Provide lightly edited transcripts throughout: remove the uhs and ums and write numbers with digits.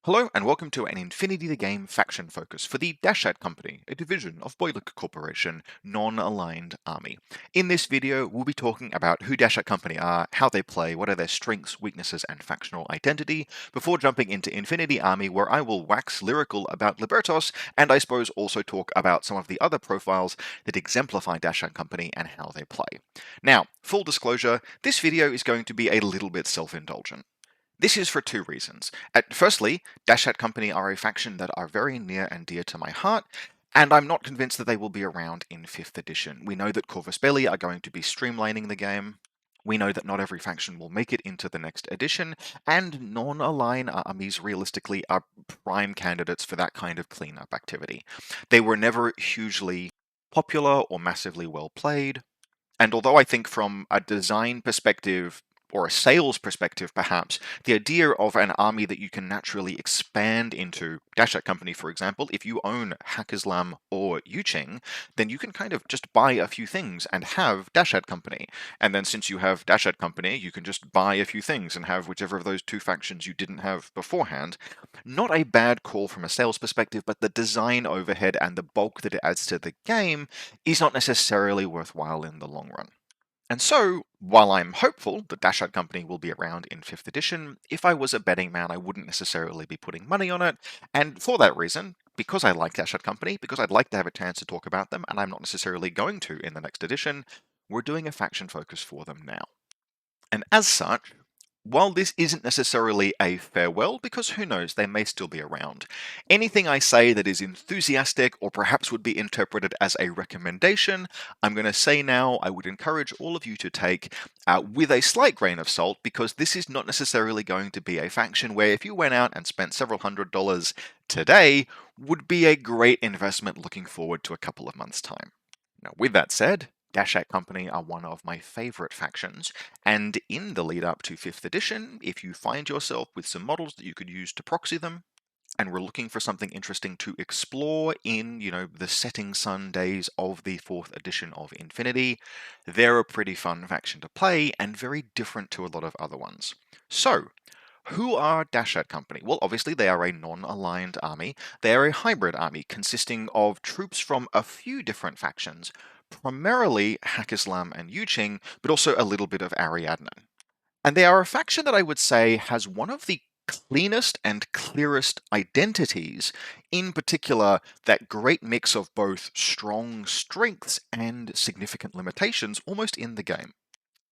Hello and welcome to an Infinity the Game faction focus for the Dashat Company, a division of Boylik Corporation, non-aligned army. In this video, we'll be talking about who Dashat Company are, how they play, what are their strengths, weaknesses, and factional identity, before jumping into Infinity Army, where I will wax lyrical about Liberators, and I suppose also talk about some of the other profiles that exemplify Dashat Company and how they play. Now, full disclosure, this video is going to be a little bit self-indulgent. This is for two reasons. Firstly, Dashat Company are a faction that are very near and dear to my heart, and I'm not convinced that they will be around in 5th edition. We know that Corvus Belli are going to be streamlining the game. We know that not every faction will make it into the next edition, and non-align armies realistically are prime candidates for that kind of cleanup activity. They were never hugely popular or massively well played, and although I think from a design perspective, or a sales perspective perhaps, the idea of an army that you can naturally expand into, Dashat Company for example, if you own Hakkislam or Yuching, then you can kind of just buy a few things and have Dashat Company. And then since you have Dashat Company, you can just buy a few things and have whichever of those two factions you didn't have beforehand. Not a bad call from a sales perspective, but the design overhead and the bulk that it adds to the game is not necessarily worthwhile in the long run. And so, while I'm hopeful that Dashat Company will be around in 5th edition, if I was a betting man, I wouldn't necessarily be putting money on it. And for that reason, because I like Dashat Company, because I'd like to have a chance to talk about them, and I'm not necessarily going to in the next edition, we're doing a faction focus for them now. And as such, while this isn't necessarily a farewell, because who knows, they may still be around, anything I say that is enthusiastic or perhaps would be interpreted as a recommendation, I'm going to say now I would encourage all of you to take with a slight grain of salt, because this is not necessarily going to be a faction where if you went out and spent several $100s today, would be a great investment looking forward to a couple of months' time. Now, with that said, Dashat Company are one of my favourite factions, and in the lead up to 5th edition, if you find yourself with some models that you could use to proxy them, and we're looking for something interesting to explore in, the setting sun days of the 4th edition of Infinity, they're a pretty fun faction to play, and very different to a lot of other ones. So, who are Dashat Company? Well, obviously they are a non-aligned army. They are a hybrid army consisting of troops from a few different factions, primarily Hakkislam and Yuching, but also a little bit of Ariadne. And they are a faction that I would say has one of the cleanest and clearest identities, in particular that great mix of both strong strengths and significant limitations almost in the game.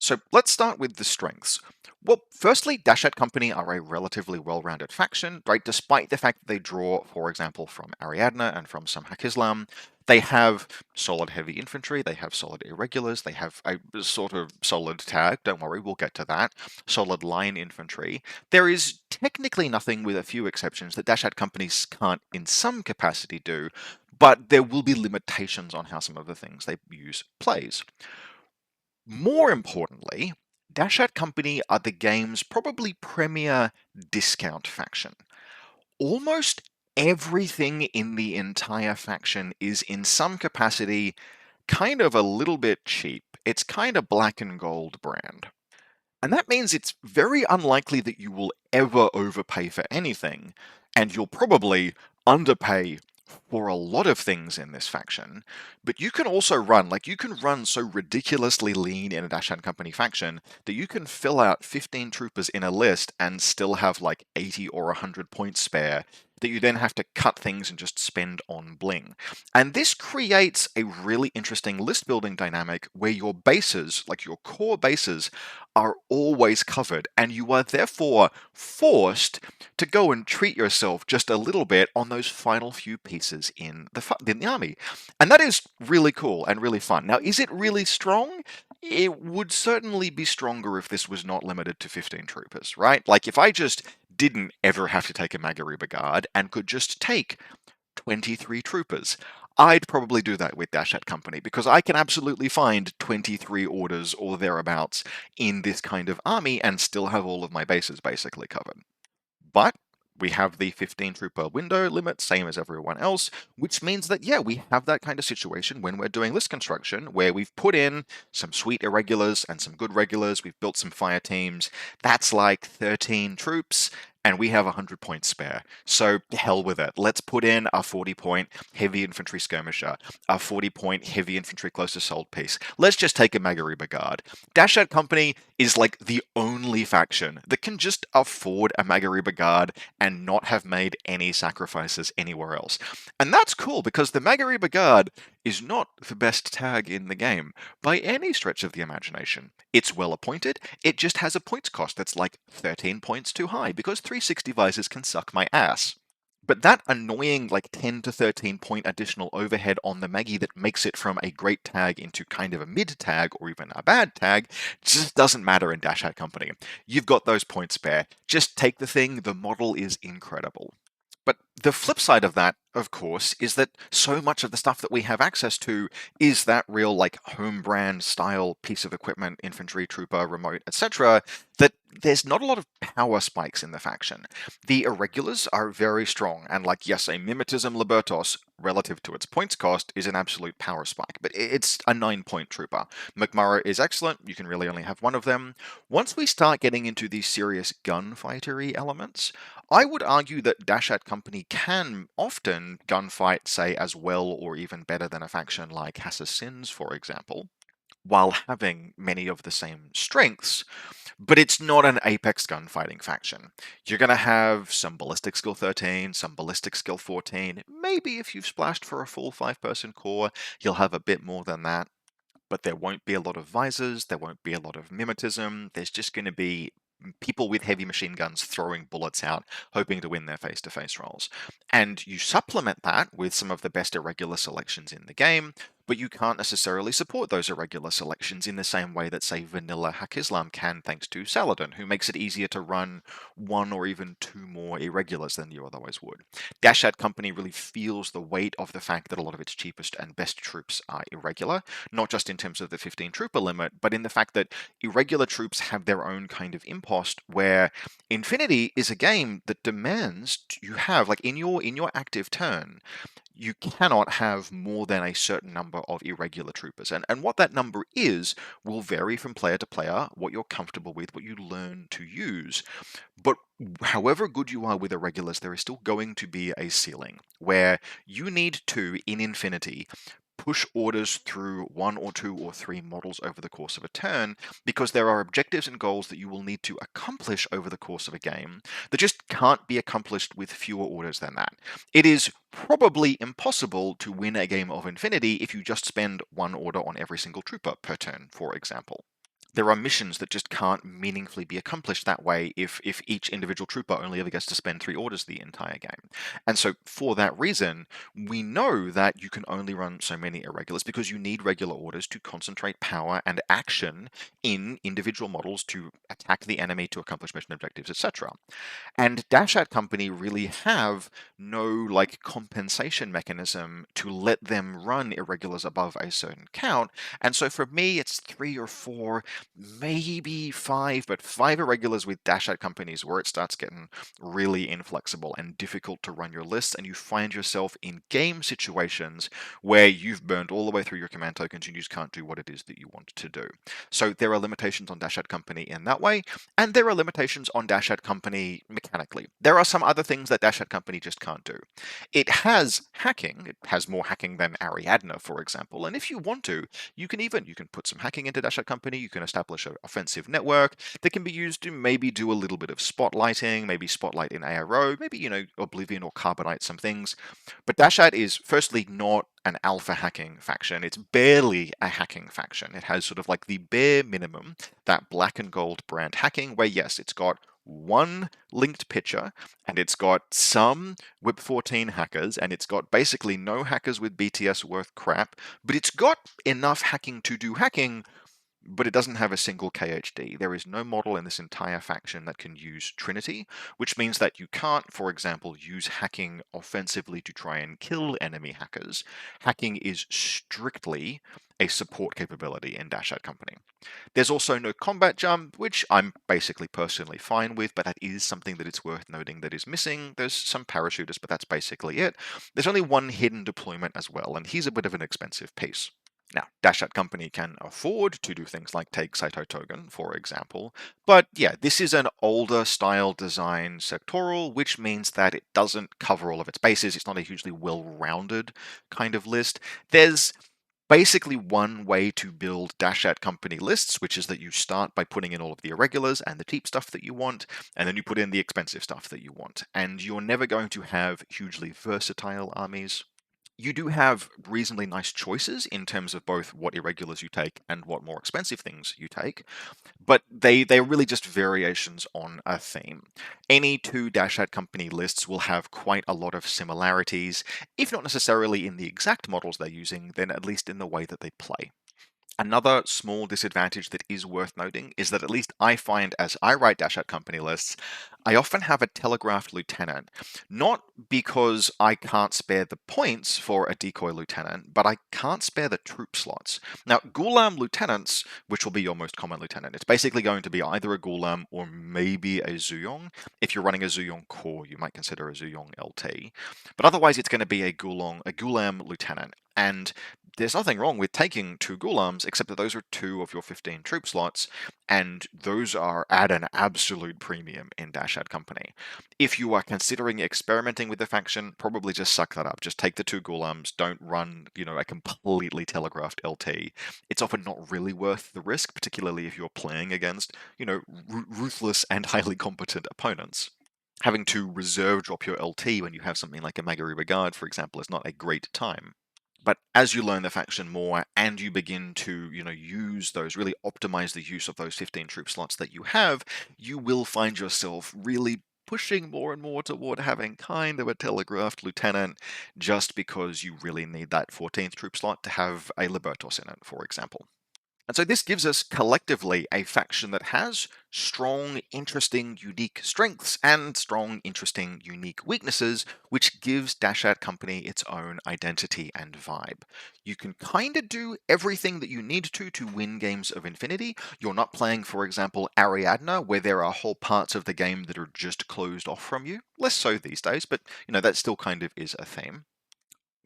So let's start with the strengths. Well, firstly, Dashat Company are a relatively well-rounded faction, right? Despite the fact that they draw, for example, from Ariadne and from some Hakkislam, they have solid heavy infantry, they have solid irregulars, they have a sort of solid tag, don't worry, we'll get to that, solid line infantry. There is technically nothing, with a few exceptions, that Dashat companies can't in some capacity do, but there will be limitations on how some of the things they use plays. More importantly, Dashat Company are the game's probably premier discount faction. Almost everything in the entire faction is in some capacity kind of a little bit cheap. It's kind of black and gold brand. And that means it's very unlikely that you will ever overpay for anything, and you'll probably underpay for a lot of things in this faction, but you can also you can run so ridiculously lean in a Dashat Company faction that you can fill out 15 troopers in a list and still have like 80 or 100 points spare that you then have to cut things and just spend on bling. And this creates a really interesting list building dynamic where your bases, like your core bases, are always covered, and you are therefore forced to go and treat yourself just a little bit on those final few pieces in the army. And that is really cool and really fun. Now, is it really strong? It would certainly be stronger if this was not limited to 15 troopers, right? Like, if I just didn't ever have to take a Magariba Guard and could just take 23 troopers, I'd probably do that with Dashat Company, because I can absolutely find 23 orders or thereabouts in this kind of army and still have all of my bases basically covered. But we have the 15 trooper window limit, same as everyone else, which means that, yeah, we have that kind of situation when we're doing list construction, where we've put in some sweet irregulars and some good regulars, we've built some fire teams. That's like 13 troops, and we have 100 points spare. So hell with it. Let's put in a 40-point heavy infantry skirmisher, a 40-point heavy infantry close assault piece. Let's just take a Magariba Guard. Dashat Company is like the only faction that can just afford a Magariba Guard and not have made any sacrifices anywhere else. And that's cool because the Magariba Guard is not the best tag in the game by any stretch of the imagination. It's well appointed, it just has a points cost that's like 13 points too high because 360 visors can suck my ass. But that annoying like 10 to 13 point additional overhead on the Maggie that makes it from a great tag into kind of a mid tag or even a bad tag just doesn't matter in Dashat Company. You've got those points spare. Just take the thing, the model is incredible. But the flip side of that, of course, is that so much of the stuff that we have access to is that real, like, home brand style piece of equipment, infantry, trooper, remote, etc., that there's not a lot of power spikes in the faction. The Irregulars are very strong, and, like, yes, a Mimetism Libertos, relative to its points cost, is an absolute power spike, but it's a 9-point trooper. McMurray is excellent, you can really only have one of them. Once we start getting into these serious gunfightery elements, I would argue that Dashat Company can often gunfight, say, as well or even better than a faction like Assassins, for example, while having many of the same strengths, but it's not an apex gunfighting faction. You're going to have some ballistic skill 13, some ballistic skill 14, maybe if you've splashed for a full 5-person core, you'll have a bit more than that, but there won't be a lot of visors, there won't be a lot of mimetism, there's just going to be people with heavy machine guns throwing bullets out, hoping to win their face-to-face rolls. And you supplement that with some of the best irregular selections in the game, but you can't necessarily support those irregular selections in the same way that, say, vanilla Hack Islam can, thanks to Saladin, who makes it easier to run one or even two more irregulars than you otherwise would. Dashat Company really feels the weight of the fact that a lot of its cheapest and best troops are irregular, not just in terms of the 15 trooper limit, but in the fact that irregular troops have their own kind of impost, where Infinity is a game that demands you have, like, in your active turn, you cannot have more than a certain number of irregular troopers. And what that number is will vary from player to player, what you're comfortable with, what you learn to use. But however good you are with irregulars, there is still going to be a ceiling where you need to, in Infinity, push orders through one or two or three models over the course of a turn, because there are objectives and goals that you will need to accomplish over the course of a game that just can't be accomplished with fewer orders than that. It is probably impossible to win a game of Infinity if you just spend one order on every single trooper per turn, for example. There are missions that just can't meaningfully be accomplished that way if each individual trooper only ever gets to spend 3 orders the entire game. And so for that reason, we know that you can only run so many irregulars because you need regular orders to concentrate power and action in individual models to attack the enemy, to accomplish mission objectives, etc. And Dashat Company really have no, like, compensation mechanism to let them run irregulars above a certain count. And so for me, it's 3 or 4, maybe 5, but 5 irregulars with Dashat Companies where it starts getting really inflexible and difficult to run your lists, and you find yourself in game situations where you've burned all the way through your command tokens and you just can't do what it is that you want to do. So there are limitations on Dashat Company in that way, and there are limitations on Dashat Company mechanically. There are some other things that Dashat Company just can't do. It has hacking. It has more hacking than Ariadne, for example. And if you want to, you can put some hacking into Dashat Company. You can establish an offensive network that can be used to maybe do a little bit of spotlighting, maybe spotlight in ARO, maybe, Oblivion or Carbonite some things. But Dashat is firstly not an alpha hacking faction. It's barely a hacking faction. It has sort of like the bare minimum, that black and gold brand hacking, where yes, it's got one linked pitcher, and it's got some Whip 14 hackers, and it's got basically no hackers with BTS worth crap, but it's got enough hacking to do hacking, but it doesn't have a single KHD. There is no model in this entire faction that can use Trinity, which means that you can't, for example, use hacking offensively to try and kill enemy hackers. Hacking is strictly a support capability in Dashat Company. There's also no combat jump, which I'm basically personally fine with, but that is something that it's worth noting that is missing. There's some parachuters, but that's basically it. There's only one hidden deployment as well, and he's a bit of an expensive piece. Now, Dashat Company can afford to do things like take Saito Togen, for example, but yeah, this is an older style design sectoral, which means that it doesn't cover all of its bases. It's not a hugely well-rounded kind of list. There's basically one way to build Dashat Company lists, which is that you start by putting in all of the irregulars and the cheap stuff that you want, and then you put in the expensive stuff that you want. And you're never going to have hugely versatile armies. You do have reasonably nice choices in terms of both what irregulars you take and what more expensive things you take, but they're really just variations on a theme. Any two Dashat Company lists will have quite a lot of similarities, if not necessarily in the exact models they're using, then at least in the way that they play. Another small disadvantage that is worth noting is that at least I find as I write Dashat Company lists, I often have a telegraphed lieutenant. Not because I can't spare the points for a decoy lieutenant, but I can't spare the troop slots. Now, Gulam lieutenants, which will be your most common lieutenant, it's basically going to be either a Gulam or maybe a Zuyong. If you're running a Zuyong core, you might consider a Zuyong LT. But otherwise, it's going to be a Gulam lieutenant. And there's nothing wrong with taking two Gulams, except that those are two of your 15 troop slots, and those are at an absolute premium in Dashat Company. If you are considering experimenting with the faction, probably just suck that up. Just take the two Gulams, don't run, a completely telegraphed LT. It's often not really worth the risk, particularly if you're playing against, ruthless and highly competent opponents. Having to reserve drop your LT when you have something like a Magari Regard, for example, is not a great time. But as you learn the faction more and you begin to, use those, really optimize the use of those 15 troop slots that you have, you will find yourself really pushing more and more toward having kind of a telegraphed lieutenant just because you really need that 14th troop slot to have a Liberators in it, for example. And so this gives us collectively a faction that has strong, interesting, unique strengths and strong, interesting, unique weaknesses, which gives Dashat Company its own identity and vibe. You can kind of do everything that you need to win games of Infinity. You're not playing, for example, Ariadne, where there are whole parts of the game that are just closed off from you. Less so these days, but that still kind of is a theme.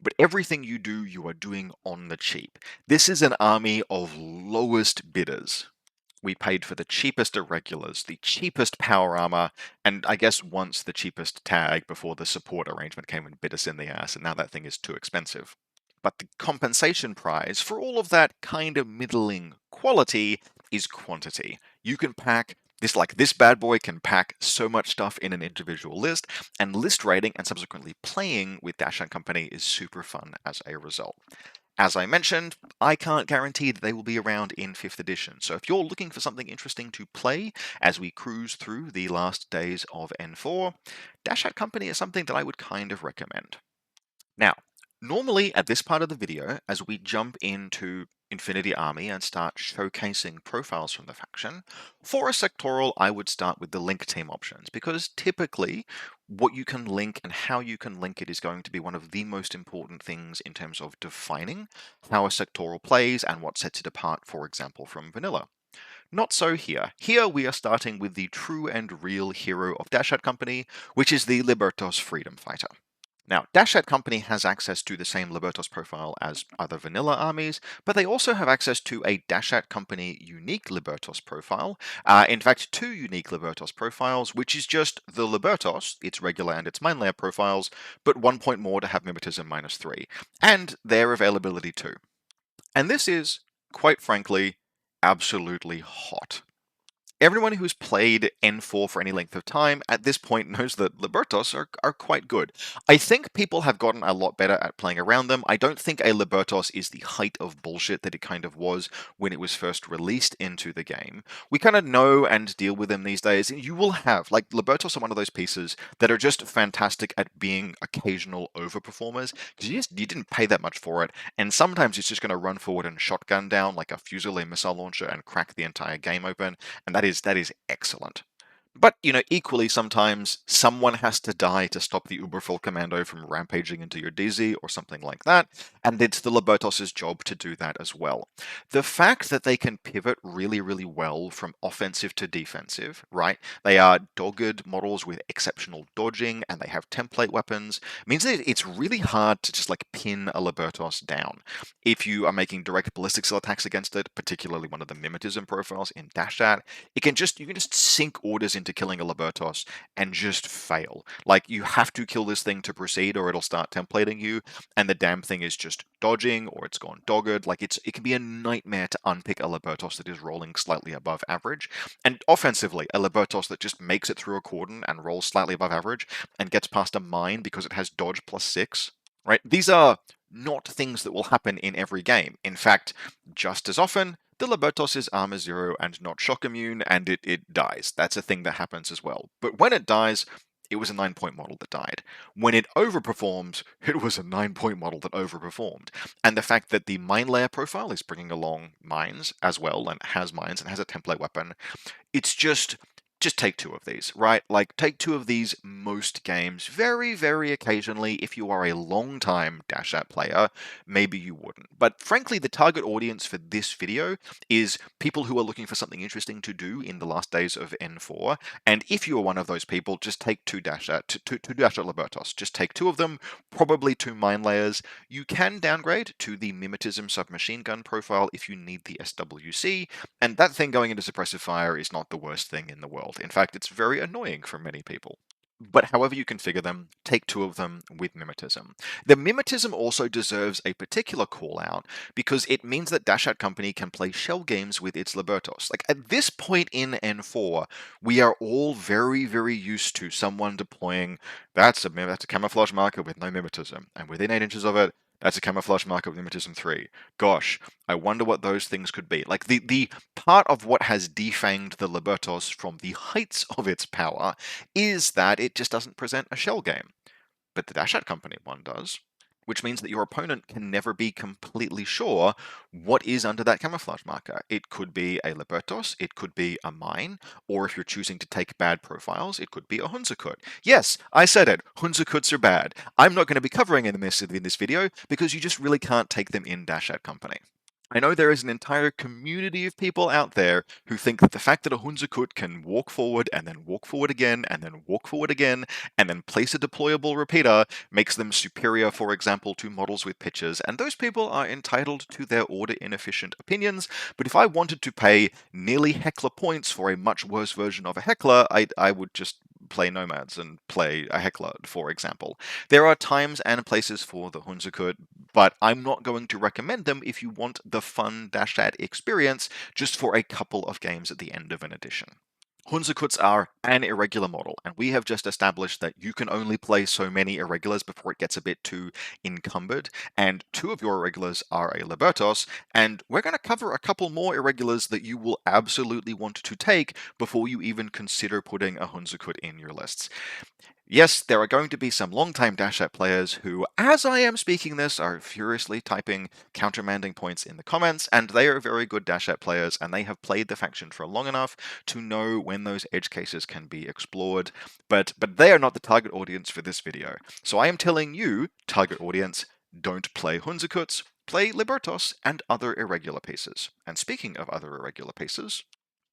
But everything you do, you are doing on the cheap. This is an army of lowest bidders. We paid for the cheapest irregulars, the cheapest power armor, and I guess once the cheapest tag before the support arrangement came and bit us in the ass, and now that thing is too expensive. But the compensation prize for all of that kind of middling quality is quantity. You can pack this bad boy can pack so much stuff in an individual list, and list rating and subsequently playing with Dashat Company is super fun as a result. As I mentioned, I can't guarantee that they will be around in 5th edition, so if you're looking for something interesting to play as we cruise through the last days of N4, Dashat Company is something that I would kind of recommend. Now, normally at this part of the video, as we jump into Infinity Army and start showcasing profiles from the faction, for a sectoral I would start with the link team options, because typically what you can link and how you can link it is going to be one of the most important things in terms of defining how a sectoral plays and what sets it apart, for example, from vanilla. Not so here. Here we are starting with the true and real hero of Dashat Company, which is the Liberators Freedom Fighter. Now, Dashat Company has access to the same Liberators profile as other vanilla armies, but they also have access to a Dashat Company unique Liberators profile. In fact, two unique Liberators profiles, which is just the Liberators, its regular and its main layer profiles, but 1 point more to have mimetism -3, and their availability too. And this is, quite frankly, absolutely hot. Everyone who's played N4 for any length of time at this point knows that Liberators are quite good. I think people have gotten a lot better at playing around them. I don't think a Liberators is the height of bullshit that it kind of was when it was first released into the game. We kind of know and deal with them these days. You will have, Liberators are one of those pieces that are just fantastic at being occasional overperformers, because you didn't pay that much for it, and sometimes it's just going to run forward and shotgun down like a Fusilier missile launcher and crack the entire game open, and that is excellent. But, equally sometimes someone has to die to stop the Uberfull Commando from rampaging into your DZ or something like that, and it's the Libertos' job to do that as well. The fact that they can pivot really, really well from offensive to defensive, right? They are dogged models with exceptional dodging, and they have template weapons, means that it's really hard to just pin a Libertos down. If you are making direct ballistic attacks against it, particularly one of the mimetism profiles in Dashat, you can just sink orders into killing a Libertos and just fail. You have to kill this thing to proceed or it'll start templating you, and the damn thing is just dodging or it's gone dogged. It can be a nightmare to unpick a Libertos that is rolling slightly above average. And offensively, a Libertos that just makes it through a cordon and rolls slightly above average and gets past a mine because it has dodge +6, right? These are not things that will happen in every game. In fact, just as often, the Libertos is armor 0 and not shock immune, and it dies. That's a thing that happens as well. But when it dies, it was a 9-point model that died. When it overperforms, it was a 9-point model that overperformed. And the fact that the mine layer profile is bringing along mines as well, and has mines and has a template weapon, it's just take 2 of these, right? Take 2 of these most games. Very, very occasionally, if you are a long-time Dashat player, maybe you wouldn't. But frankly, the target audience for this video is people who are looking for something interesting to do in the last days of N4. And if you are one of those people, just take 2 Dashat, two Dashat Libertos. Just take 2 of them, probably 2 mine layers. You can downgrade to the Mimetism submachine gun profile if you need the SWC, and that thing going into suppressive fire is not the worst thing in the world. In fact, it's very annoying for many people. But however you configure them, take 2 of them with Mimetism. The Mimetism also deserves a particular call out because it means that Dashat Company can play shell games with its Libertos. At this point in N4, we are all very, very used to someone deploying, that's a camouflage marker with no Mimetism, and within 8 inches of it, that's a camouflage marker with Mimetism 3. Gosh, I wonder what those things could be. The part of what has defanged the Libertos from the heights of its power is that it just doesn't present a shell game. But the Dashat Company one does, which means that your opponent can never be completely sure what is under that camouflage marker. It could be a Libertos, it could be a mine, or if you're choosing to take bad profiles, it could be a Hunzerkut. Yes, I said it, Hunzerkuts are bad. I'm not going to be covering them in this video because you just really can't take them in Dashat Company. I know there is an entire community of people out there who think that the fact that a Hunzerkut can walk forward and then walk forward again and then walk forward again and then place a deployable repeater makes them superior, for example, to models with pitchers, and those people are entitled to their order inefficient opinions. But if I wanted to pay nearly heckler points for a much worse version of a heckler, I would just play Nomads and play a heckler, for example. There are times and places for the Hunzerkut, but I'm not going to recommend them if you want the fun Dashat experience just for a couple of games at the end of an edition. Hunzerkuts are an irregular model, and we have just established that you can only play so many irregulars before it gets a bit too encumbered, and 2 of your irregulars are a Libertos, and we're going to cover a couple more irregulars that you will absolutely want to take before you even consider putting a Hunzerkut in your lists. Yes, there are going to be some long-time Dashat players who, as I am speaking this, are furiously typing countermanding points in the comments, and they are very good Dashat players, and they have played the faction for long enough to know when those edge cases can be explored, but they are not the target audience for this video. So I am telling you, target audience, don't play Hunzerkuts, play Libertos and other irregular pieces. And speaking of other irregular pieces,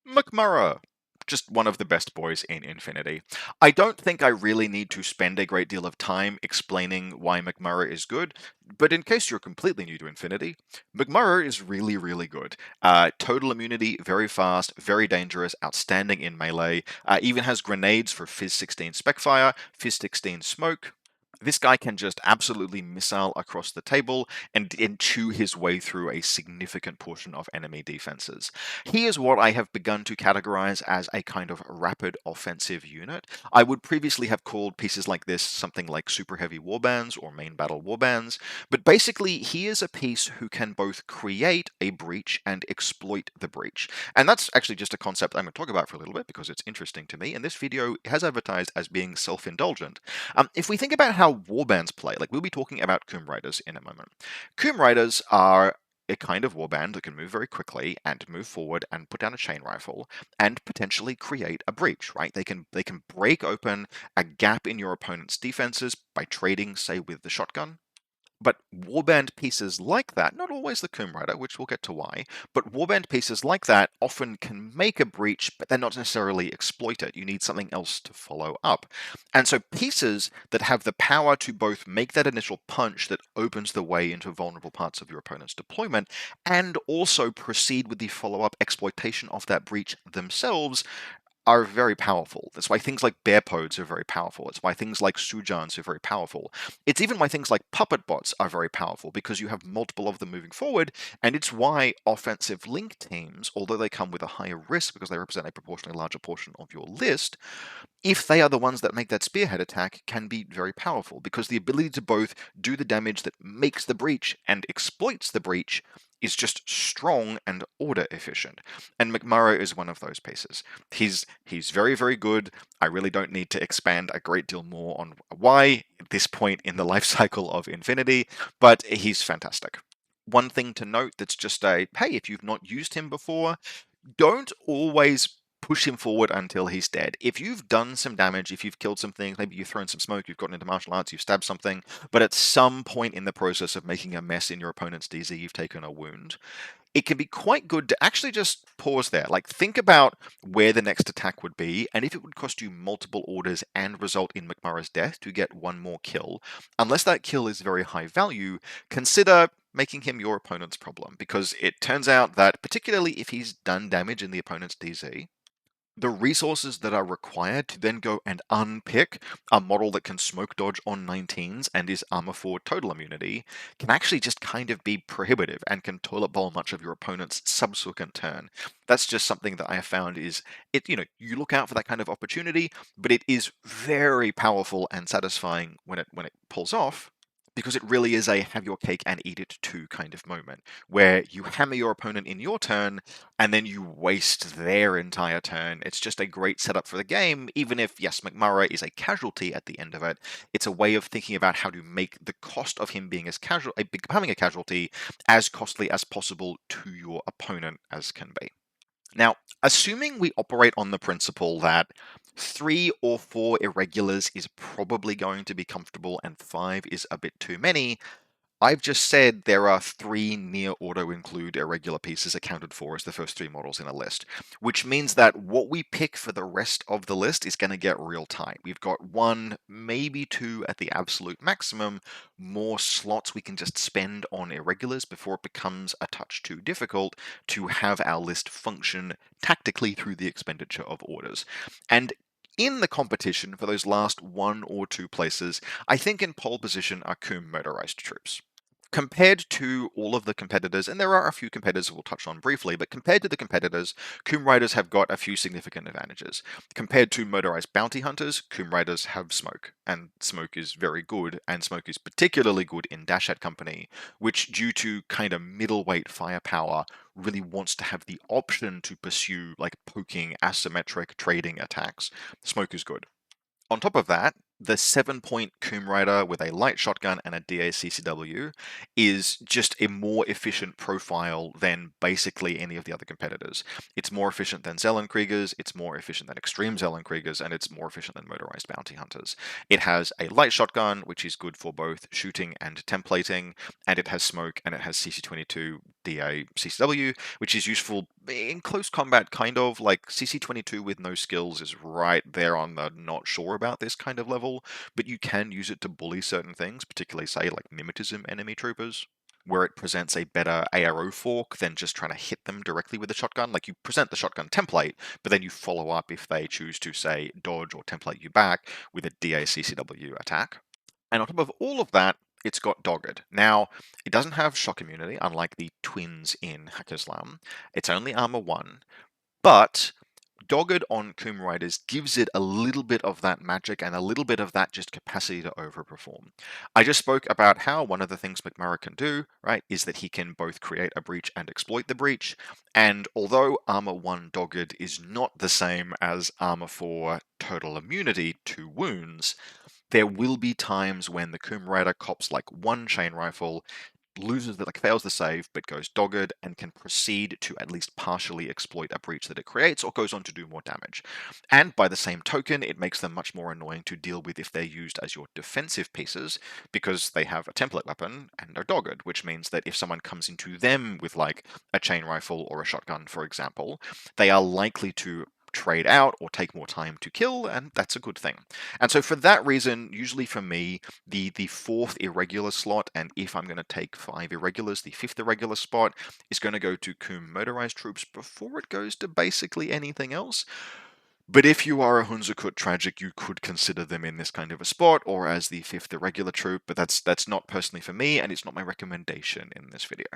McMurrough. Just one of the best boys in Infinity. I don't think I really need to spend a great deal of time explaining why McMurrough is good, but in case you're completely new to Infinity, McMurrough is really, really good. Total immunity, very fast, very dangerous, outstanding in melee, even has grenades for Fizz 16 Specfire, Fizz 16 Smoke. This guy can just absolutely missile across the table and chew his way through a significant portion of enemy defenses. He is what I have begun to categorize as a kind of rapid offensive unit. I would previously have called pieces like this something like super heavy warbands or main battle warbands, but basically he is a piece who can both create a breach and exploit the breach. And that's actually just a concept I'm going to talk about for a little bit because it's interesting to me, and this video has advertised as being self-indulgent. If we think about how warbands play, we'll be talking about Coom Riders in a moment. Coom Riders are a kind of warband that can move very quickly and move forward and put down a chain rifle and potentially create a breach, right? They can break open a gap in your opponent's defenses by trading, say, with the shotgun. But warband pieces like that, not always the Tomb Raider, which we'll get to why, but warband pieces like that often can make a breach, but they're not necessarily exploit it. You need something else to follow up. And so pieces that have the power to both make that initial punch that opens the way into vulnerable parts of your opponent's deployment, and also proceed with the follow-up exploitation of that breach themselves are very powerful. That's why things like bear pods are very powerful. It's why things like Sujans are very powerful. It's even why things like puppet bots are very powerful, because you have multiple of them moving forward, and it's why offensive link teams, although they come with a higher risk because they represent a proportionally larger portion of your list, if they are the ones that make that spearhead attack, can be very powerful, because the ability to both do the damage that makes the breach and exploits the breach is just strong and order efficient. And McMurrow is one of those pieces. He's very, very good. I really don't need to expand a great deal more on why at this point in the life cycle of Infinity, but he's fantastic. One thing to note that's just a, hey, if you've not used him before, don't always push him forward until he's dead. If you've done some damage, if you've killed some things, maybe you've thrown some smoke, you've gotten into martial arts, you've stabbed something, but at some point in the process of making a mess in your opponent's DZ, you've taken a wound, it can be quite good to actually just pause there. Like, think about where the next attack would be, and if it would cost you multiple orders and result in McMurrow's death to get one more kill. Unless that kill is very high value, consider making him your opponent's problem, because it turns out that, particularly if he's done damage in the opponent's DZ, the resources that are required to then go and unpick a model that can smoke dodge on 19s and is armor 4 total immunity can actually just kind of be prohibitive and can toilet bowl much of your opponent's subsequent turn. That's just something that I have found is, you look out for that kind of opportunity, but it is very powerful and satisfying when it pulls off, because it really is a have your cake and eat it too kind of moment, where you hammer your opponent in your turn and then you waste their entire turn. It's just a great setup for the game, even if, yes, McMurray is a casualty at the end of it. It's a way of thinking about how to make the cost of him being becoming a casualty as costly as possible to your opponent as can be. Now, assuming we operate on the principle that 3 or 4 irregulars is probably going to be comfortable and 5 is a bit too many, I've just said there are 3 near auto-include irregular pieces accounted for as the first 3 models in a list, which means that what we pick for the rest of the list is going to get real tight. We've got 1, maybe 2 at the absolute maximum, more slots we can just spend on irregulars before it becomes a touch too difficult to have our list function tactically through the expenditure of orders. And in the competition for those last 1 or 2 places, I think in pole position are Coom motorized troops. Compared to all of the competitors, and there are a few competitors we'll touch on briefly, but compared to the competitors, Coom Riders have got a few significant advantages. Compared to motorized bounty hunters, Coom Riders have smoke, and smoke is very good, and smoke is particularly good in Dashat Company, which, due to kind of middleweight firepower, really wants to have the option to pursue like poking, asymmetric trading attacks. Smoke is good. On top of that, the 7-point Coom Rider with a light shotgun and a DA CCW is just a more efficient profile than basically any of the other competitors. It's more efficient than Zelenkers, it's more efficient than Extreme Zelenkers, and it's more efficient than motorized bounty hunters. It has a light shotgun, which is good for both shooting and templating, and it has smoke, and it has CC22 DA CCW, which is useful in close combat, kind of. Like CC22 with no skills is right there on the not sure about this kind of level, but you can use it to bully certain things, particularly, say, like mimetism enemy troopers, where it presents a better ARO fork than just trying to hit them directly with the shotgun. Like, you present the shotgun template, but then you follow up if they choose to, say, dodge or template you back with a DA CCW attack. And on top of all of that, it's got Dogged. Now, it doesn't have shock immunity, unlike the twins in Hackislam. It's only armor 1, but Dogged on Coom Riders gives it a little bit of that magic and a little bit of that just capacity to overperform. I just spoke about how one of the things McMurray can do, right, is that he can both create a breach and exploit the breach. And although Armor 1 Dogged is not the same as Armor 4 total immunity to wounds, there will be times when the Coom Rider cops like 1 chain rifle, loses the fails the save, but goes dogged and can proceed to at least partially exploit a breach that it creates, or goes on to do more damage. And by the same token, it makes them much more annoying to deal with if they're used as your defensive pieces, because they have a template weapon and are dogged, which means that if someone comes into them with like a chain rifle or a shotgun, for example, they are likely to trade out or take more time to kill, and that's a good thing. And so for that reason, usually for me, the fourth irregular slot, and if I'm going to take 5 irregulars, the 5th irregular spot is going to go to Coom motorized troops before it goes to basically anything else. But if you are a Hunzakut tragic, you could consider them in this kind of a spot, or as the 5th irregular troop, but that's not personally for me, and it's not my recommendation in this video.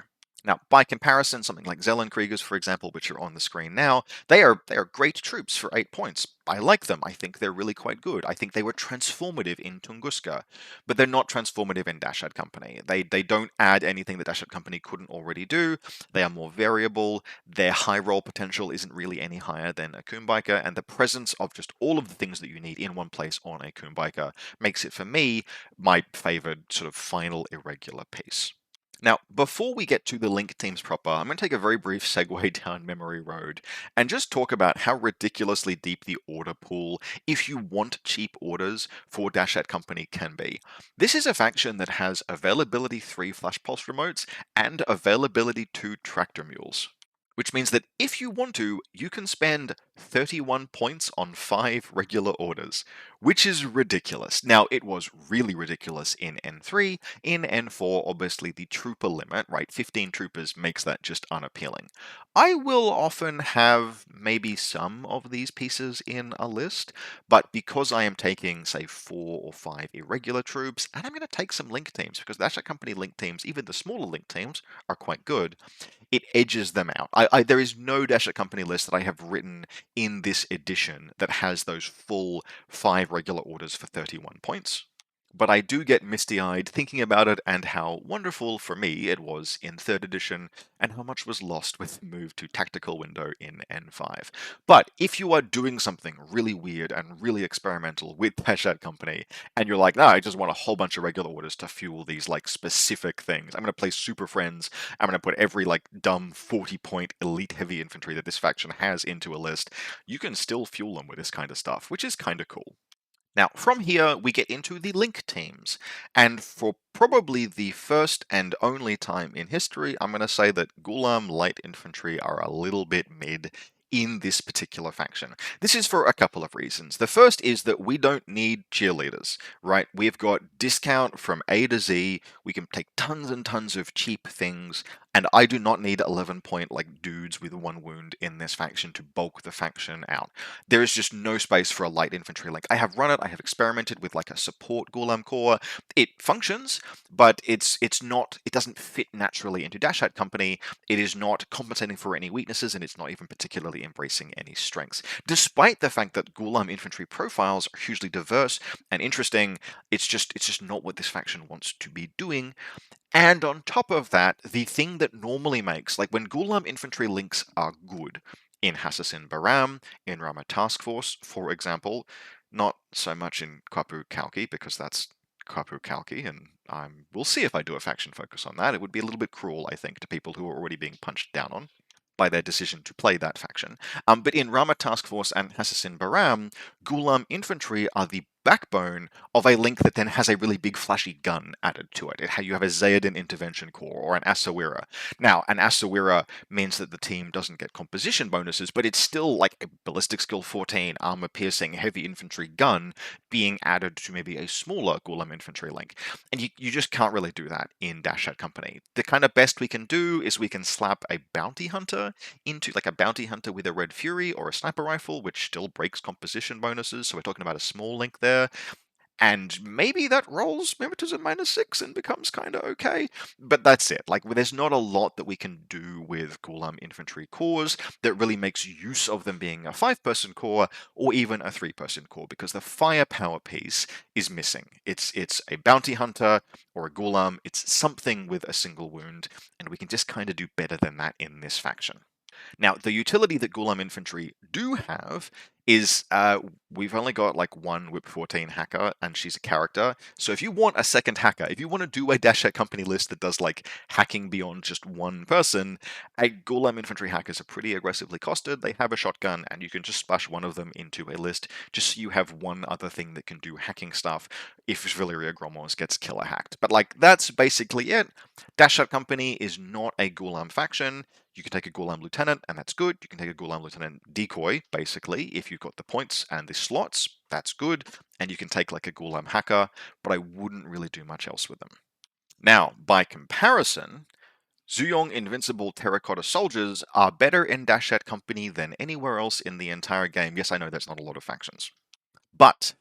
Now, by comparison, something like Zelenkers, for example, which are on the screen now, they are great troops for 8 points. I like them. I think they're really quite good. I think they were transformative in Tunguska, but they're not transformative in Dashat Company. They don't add anything that Dashat Company couldn't already do. They are more variable. Their high roll potential isn't really any higher than a Kumbhiker, and the presence of just all of the things that you need in one place on a Kumbhiker makes it, for me, my favored sort of final irregular piece. Now, before we get to the link teams proper, I'm going to take a very brief segue down memory road and just talk about how ridiculously deep the order pool, if you want cheap orders, for Dashat Company can be. This is a faction that has availability 3 Flash Pulse remotes and availability 2 Tractor Mules, which means that if you want to, you can spend 31 points on 5 regular orders, which is ridiculous. Now, it was really ridiculous in N3. In N4, obviously, the trooper limit, right, 15 troopers makes that just unappealing. I will often have maybe some of these pieces in a list, but because I am taking, say, 4 or 5 irregular troops, and I'm going to take some link teams, because the Dashat Company link teams, even the smaller link teams, are quite good, it edges them out. There is no Dashat Company list that I have written in this edition that has those full 5 regular orders for 31 points. But I do get misty-eyed thinking about it and how wonderful for me it was in 3rd edition, and how much was lost with the move to tactical window in N5. But if you are doing something really weird and really experimental with Dashat Company, and you're like, no, I just want a whole bunch of regular orders to fuel these like specific things. I'm going to play Super Friends. I'm going to put every like dumb 40-point elite heavy infantry that this faction has into a list. You can still fuel them with this kind of stuff, which is kind of cool. Now, from here, we get into the link teams, and for probably the first and only time in history, I'm going to say that Ghulam light infantry are a little bit mid in this particular faction. This is for a couple of reasons. The first is that we don't need cheerleaders, right? We've got discount from A to Z, we can take tons and tons of cheap things, and I do not need 11-point like dudes with 1 wound in this faction to bulk the faction out. There is just no space for a light infantry link. I have run it, I have experimented with like a support Ghulam core. It functions, but it doesn't fit naturally into Dashat Company. It is not compensating for any weaknesses, and it's not even particularly embracing any strengths. Despite the fact that Ghulam infantry profiles are hugely diverse and interesting, it's just not what this faction wants to be doing. And on top of that, the thing that normally makes, like when Ghulam infantry links are good, in Hassassin Baram, in Rama Task Force, for example, not so much in Kwapu Kalki, because that's Kwapu Kalki, and we'll see if I do a faction focus on that. It would be a little bit cruel, I think, to people who are already being punched down on by their decision to play that faction. But in Rama Task Force and Hassassin Baram, Ghulam infantry are the backbone of a link that then has a really big flashy gun added to it. You have a Zayadan intervention corps or an Asawira. Now, an Asawira means that the team doesn't get composition bonuses, but it's still like a ballistic skill 14, armor piercing, heavy infantry gun being added to maybe a smaller Ghulam infantry link. And you just can't really do that in Dashat Company. The kind of best we can do is we can slap a bounty hunter into like a bounty hunter with a Red Fury or a sniper rifle, which still breaks composition bonuses. So we're talking about a small link there. And maybe that rolls Mimeters at -6 and becomes kind of okay. But that's it. Like, there's not a lot that we can do with Ghulam infantry cores that really makes use of them being a 5-person core or even a 3-person core, because the firepower piece is missing. It's a bounty hunter or a Ghulam. It's something with a single wound, and we can just kind of do better than that in this faction. Now, the utility that Ghulam infantry do have is we've only got like one Whip 14 hacker, and she's a character. So if you want a second hacker, if you want to do a Dashat company list that does like hacking beyond just one person, a Golem infantry hackers are pretty aggressively costed. They have a shotgun, and you can just splash one of them into a list just so you have one other thing that can do hacking stuff if Valkyrie Gromos gets killer hacked. But like that's basically it. Dashat company is not a Golem faction. You can take a Golem Lieutenant, and that's good. You can take a Golem Lieutenant decoy, basically, if you've got the points and the slots. That's good. And you can take like a Golem Hacker, but I wouldn't really do much else with them. Now, by comparison, Zuyong Invincible Terracotta Soldiers are better in Dashat company than anywhere else in the entire game. Yes, I know that's not a lot of factions. But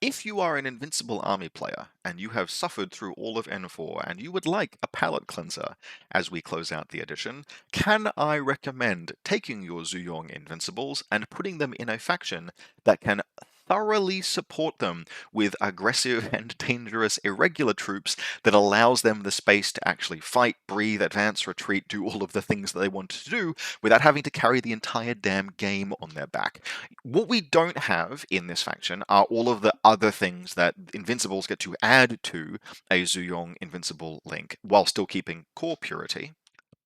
if you are an Invincible Army player and you have suffered through all of N4 and you would like a palate cleanser as we close out the edition, can I recommend taking your Zuyong Invincibles and putting them in a faction that can thoroughly support them with aggressive and dangerous irregular troops that allows them the space to actually fight, breathe, advance, retreat, do all of the things that they want to do without having to carry the entire damn game on their back. What we don't have in this faction are all of the other things that Invincibles get to add to a Zuyong Invincible link while still keeping core purity.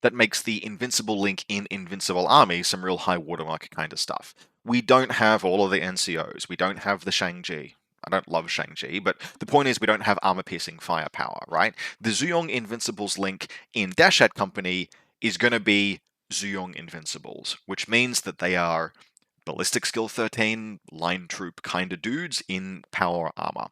That makes the Invincible link in Invincible Army some real high watermark kind of stuff. We don't have all of the NCOs. We don't have the Shang-Chi. I don't love Shang-Chi, but the point is we don't have armor-piercing firepower, right? The Zuyong Invincibles link in Dashat Company is going to be Zuyong Invincibles, which means that they are ballistic skill 13, line troop kind of dudes in power armor.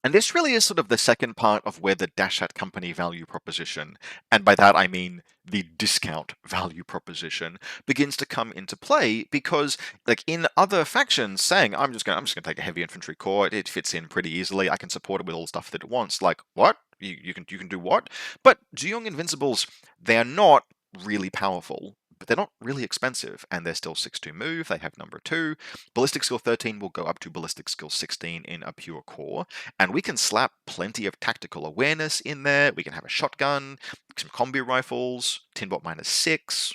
And this really is sort of the second part of where the Dashat company value proposition, and by that I mean the discount value proposition, begins to come into play, because like in other factions saying I'm just gonna take a heavy infantry corps, it fits in pretty easily, I can support it with all the stuff that it wants. Like what? You can do what? But Zuyong Invincibles, they are not really powerful, but they're not really expensive, and they're still 6-2 move, they have number 2. Ballistic skill 13 will go up to ballistic skill 16 in a pure core, and we can slap plenty of tactical awareness in there. We can have a shotgun, some combi rifles, Tinbot -6,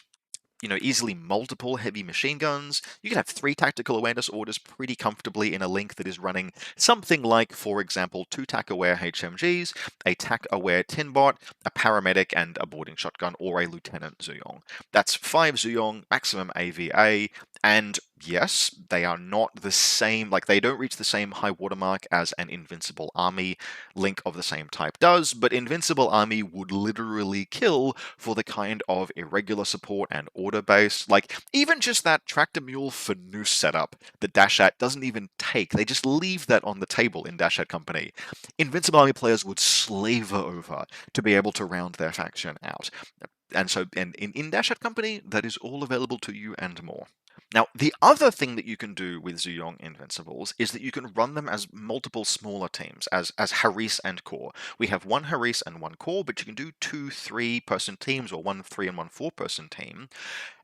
easily multiple heavy machine guns. You can have 3 tactical awareness orders pretty comfortably in a link that is running something like, for example, 2 TAC-aware HMGs, a TAC-aware Tinbot, a paramedic, and a boarding shotgun, or a Lieutenant Zuyong. That's 5 Zuyong, maximum AVA, and yes, they are not the same, like they don't reach the same high watermark as an Invincible Army link of the same type does, but Invincible Army would literally kill for the kind of irregular support and order-based, like even just that Tractor Mule for Noose setup that Dashat doesn't even take, they just leave that on the table in Dashat Company. Invincible Army players would slaver over to be able to round their faction out. And so in Dashat Company, that is all available to you and more. Now, the other thing that you can do with Zuyong Invincibles is that you can run them as multiple smaller teams, as Haris and Core. We have 1 Haris and 1 Core, but you can do 2 3-person teams, or 1 3 and 1 4-person team,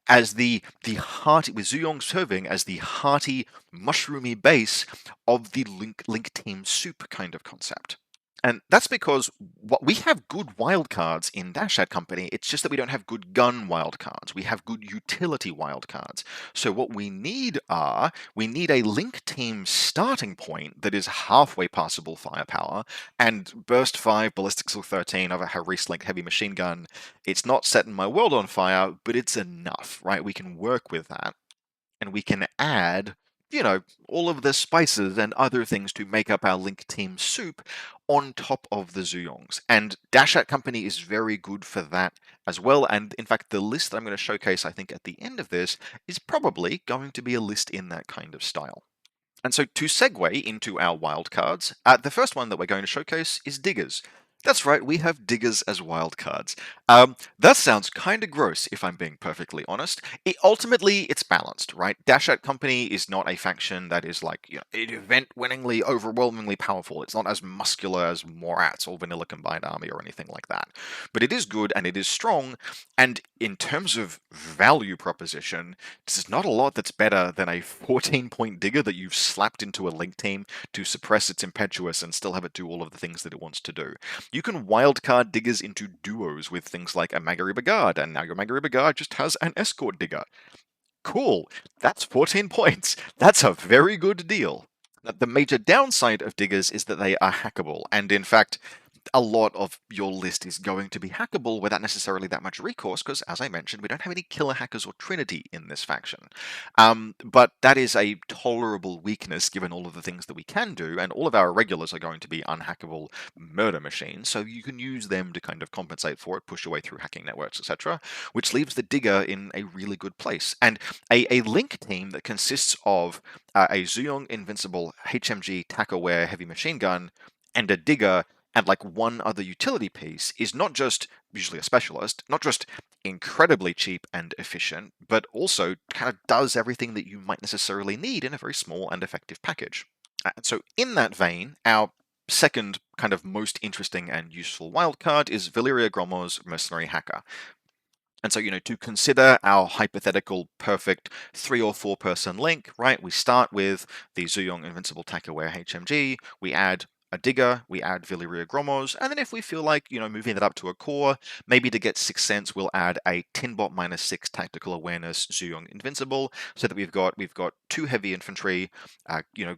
as the hearty, with Zuyong serving as the hearty, mushroomy base of the link team soup kind of concept. And that's because we have good wildcards in Dashat Company, it's just that we don't have good gun wildcards. We have good utility wildcards. So what we need a link team starting point that is halfway passable firepower, and burst 5, ballistic skill 13 of a Haris link heavy machine gun. It's not setting my world on fire, but it's enough, right? We can work with that, and we can add all of the spices and other things to make up our link team soup on top of the Zuyongs. And Dashat Company is very good for that as well. And in fact, the list that I'm going to showcase, I think, at the end of this is probably going to be a list in that kind of style. And so to segue into our wildcards, the first one that we're going to showcase is Diggers. That's right, we have Diggers as wildcards. That sounds kind of gross, if I'm being perfectly honest. Ultimately, it's balanced, right? Dashat Company is not a faction that is like, event-winningly, overwhelmingly powerful. It's not as muscular as Morats or Vanilla Combined Army or anything like that. But it is good and it is strong, and in terms of value proposition, there's not a lot that's better than a 14-point Digger that you've slapped into a link team to suppress its impetuous and still have it do all of the things that it wants to do. You can wildcard Diggers into duos with things like a Magari Bagard, and now your Magari Bagard just has an Escort Digger. Cool. That's 14 points. That's a very good deal. Now, the major downside of diggers is that they are hackable, and in fact, a lot of your list is going to be hackable without necessarily that much recourse, because, as I mentioned, we don't have any killer hackers or Trinity in this faction. But that is a tolerable weakness given all of the things that we can do, and all of our Irregulars are going to be unhackable murder machines, so you can use them to kind of compensate for it, push your way through hacking networks, etc., which leaves the Digger in a really good place. And a link team that consists of a Zuyong Invincible HMG TAC-aware heavy machine gun and a Digger and like one other utility piece is not just usually a specialist, not just incredibly cheap and efficient, but also kind of does everything that you might necessarily need in a very small and effective package. And so in that vein, our second kind of most interesting and useful wildcard is Valkyrie Gromos Mercenary Hacker. And so, to consider our hypothetical perfect 3 or 4 person link, right? We start with the Zuyong Invincible TAC-aware HMG, we add a Digger, we add Valkyrie Gromos, and then if we feel like, moving that up to a core, maybe to get 6 cents, we'll add a Tinbot -6 Tactical Awareness Zuyong Invincible, so that we've got 2 heavy infantry,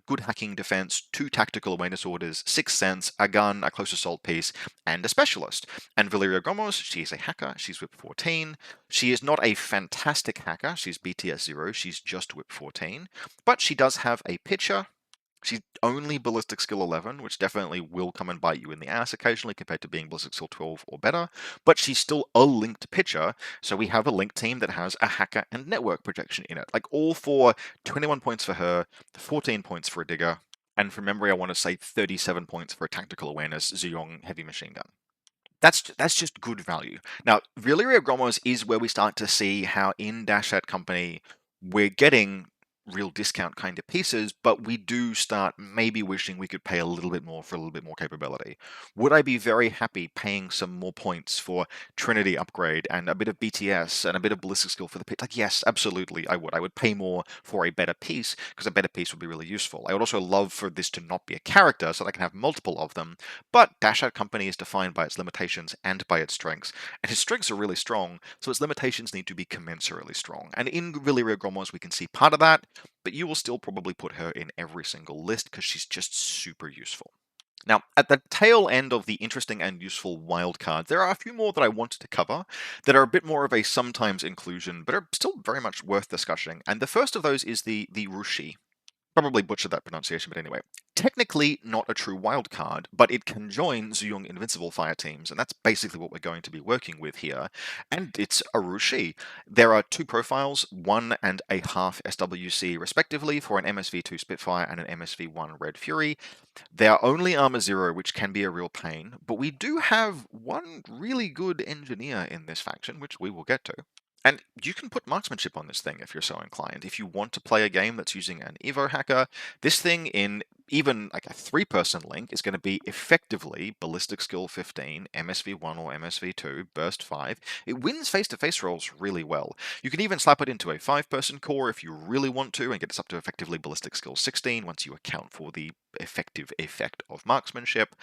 good hacking defense, 2 tactical awareness orders, 6 cents, a gun, a close assault piece, and a specialist. And Valkyrie Gromos, she's a hacker, she's whip 14. She is not a fantastic hacker, she's BTS 0, she's just whip 14, but she does have a pitcher. She's only ballistic skill 11, which definitely will come and bite you in the ass occasionally compared to being ballistic skill 12 or better, but she's still a linked pitcher, so we have a linked team that has a hacker and network projection in it. Like all for 21 points for her, 14 points for a Digger, and from memory I want to say 37 points for a tactical awareness Zuyong heavy machine gun. That's just good value. Now, Valkyrie Gromos is where we start to see how in Dashat Company we're getting real discount kind of pieces, but we do start maybe wishing we could pay a little bit more for a little bit more capability. Would I be very happy paying some more points for Trinity upgrade and a bit of BTS and a bit of ballistic skill for the pit? Like, yes, absolutely, I would. I would pay more for a better piece because a better piece would be really useful. I would also love for this to not be a character so that I can have multiple of them, but Dashat Company is defined by its limitations and by its strengths, and its strengths are really strong, so its limitations need to be commensurately strong. And in Valkyrie Gromos, we can see part of that, but you will still probably put her in every single list because she's just super useful. Now, at the tail end of the interesting and useful wildcards, there are a few more that I wanted to cover that are a bit more of a sometimes inclusion, but are still very much worth discussing. And the first of those is the Arushi. Probably butchered that pronunciation, but anyway. Technically not a true wild card, but it can join Zuyong Invincible fire teams, and that's basically what we're going to be working with here. And it's Arushi. There are 2 profiles, 1.5 SWC respectively, for an MSV2 Spitfire and an MSV1 Red Fury. They are only armor 0, which can be a real pain, but we do have one really good engineer in this faction, which we will get to. And you can put marksmanship on this thing if you're so inclined. If you want to play a game that's using an Evo hacker, this thing in even like a 3-person link is going to be effectively ballistic skill 15, MSV1 or MSV2, burst 5. It wins face-to-face rolls really well. You can even slap it into a 5-person core if you really want to and get this up to effectively ballistic skill 16 once you account for the effective effect of marksmanship.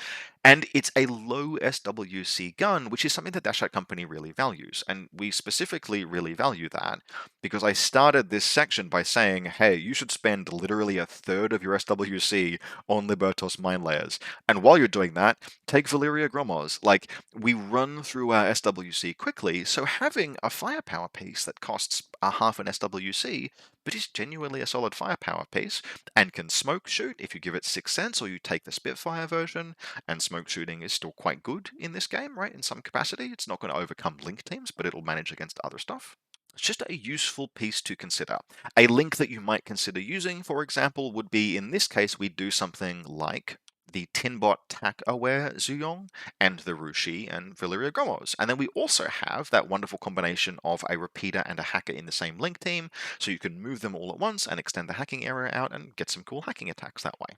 And it's a low SWC gun, which is something that Dashat Company really values. And we specifically really value that because I started this section by saying, hey, you should spend literally a third of your SWC on Liberators mine layers. And while you're doing that, take Valkyrie Gromos. Like, we run through our SWC quickly, so having a firepower piece that costs a half an SWC, but is genuinely a solid firepower piece, and can smoke shoot if you give it 6 cents, or you take the Spitfire version, and smoke shooting is still quite good in this game, right, in some capacity. It's not going to overcome link teams, but it'll manage against other stuff. It's just a useful piece to consider. A link that you might consider using, for example, would be, in this case, we'd do something like the Tinbot TAC-aware Zuyong, and the Arushi and Valkyrie Gromos. And then we also have that wonderful combination of a repeater and a hacker in the same link team, so you can move them all at once and extend the hacking area out and get some cool hacking attacks that way.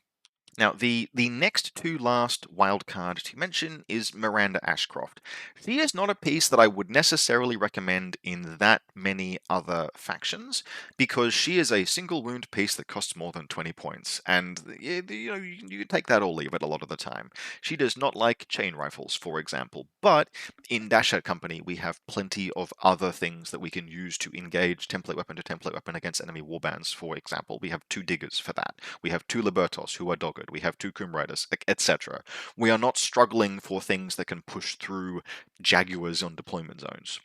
Now, the next to last wildcard to mention is Miranda Ashcroft. She is not a piece that I would necessarily recommend in that many other factions, because she is a single wound piece that costs more than 20 points, and you can take that or leave it a lot of the time. She does not like chain rifles, for example, but in Dashat Company we have plenty of other things that we can use to engage template weapon to template weapon against enemy warbands. For example, we have 2 diggers for that. We have 2 Liberators who are dogged. We have 2 Coom Riders, etc. We are not struggling for things that can push through Jaguars on deployment zones.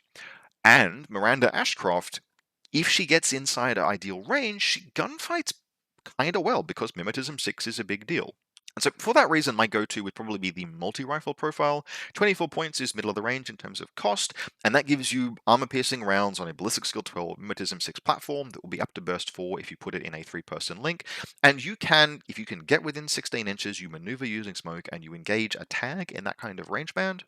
And Miranda Ashcroft, if she gets inside her ideal range, she gunfights kind of well, because Mimetism 6 is a big deal. And so for that reason, my go-to would probably be the multi-rifle profile. 24 points is middle of the range in terms of cost, and that gives you armor-piercing rounds on a Ballistic Skill 12 Mimetism 6 platform that will be up to burst 4 if you put it in a 3-person link. And you can, if you can get within 16 inches, you maneuver using smoke, and you engage a tag in that kind of range band.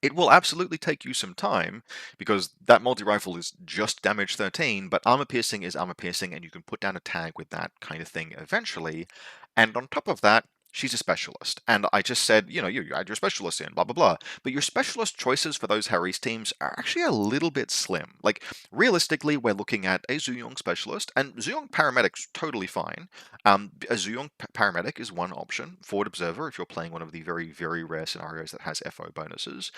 It will absolutely take you some time, because that multi-rifle is just damage 13, but armor piercing is armor piercing, and you can put down a tag with that kind of thing eventually. And on top of that, she's a specialist. And I just said, you add your specialist in, blah, blah, blah. But your specialist choices for those Harry's teams are actually a little bit slim. Like, realistically, we're looking at a Zuyong specialist, and Zuyong paramedic's totally fine. A Zuyong paramedic is one option. Forward observer, if you're playing one of the very, very rare scenarios that has FO bonuses.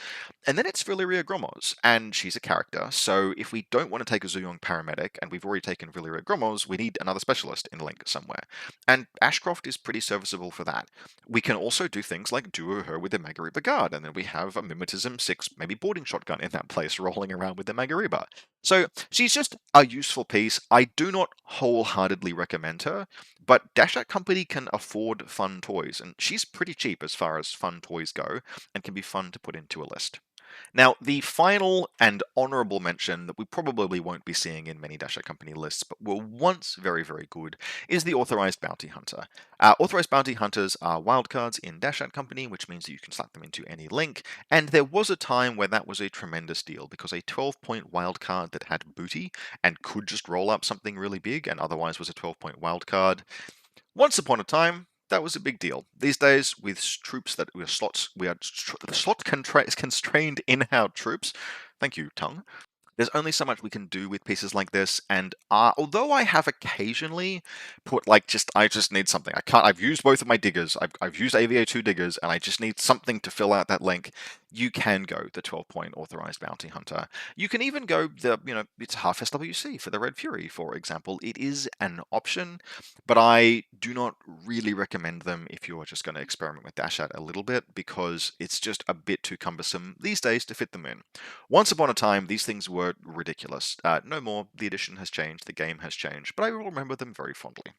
And then it's Valkyrie Gromos, and she's a character, so if we don't want to take a Zuyong paramedic, and we've already taken Valkyrie Gromos, we need another specialist in Link somewhere. And Ashcroft is pretty serviceable for that. We can also do things like duo her with the Magariba Guard, and then we have a Mimetism 6, maybe boarding shotgun in that place, rolling around with the Magariba. So she's just a useful piece. I do not wholeheartedly recommend her, but Dashat Company can afford fun toys, and she's pretty cheap as far as fun toys go, and can be fun to put into a list. Now, the final and honourable mention that we probably won't be seeing in many Dashat Company lists, but were once very, very good, is the Authorized Bounty Hunter. Authorized Bounty Hunters are wildcards in Dashat Company, which means that you can slap them into any link, and there was a time where that was a tremendous deal, because a 12-point wildcard that had booty and could just roll up something really big, and otherwise was a 12-point wildcard, once upon a time, that was a big deal. These days, with troops that we are slot constrained in-house troops. Thank you, tongue. There's only so much we can do with pieces like this, and although I have occasionally put I just need something. I've used both of my diggers. I've used AVA2 diggers, and I just need something to fill out that link. You can go the 12-point Authorized Bounty Hunter. You can even go it's half SWC for the Red Fury, for example. It is an option, but I do not really recommend them if you're just going to experiment with Dashat a little bit, because it's just a bit too cumbersome these days to fit them in. Once upon a time, these things were ridiculous. No more. The edition has changed, the game has changed, but I will remember them very fondly.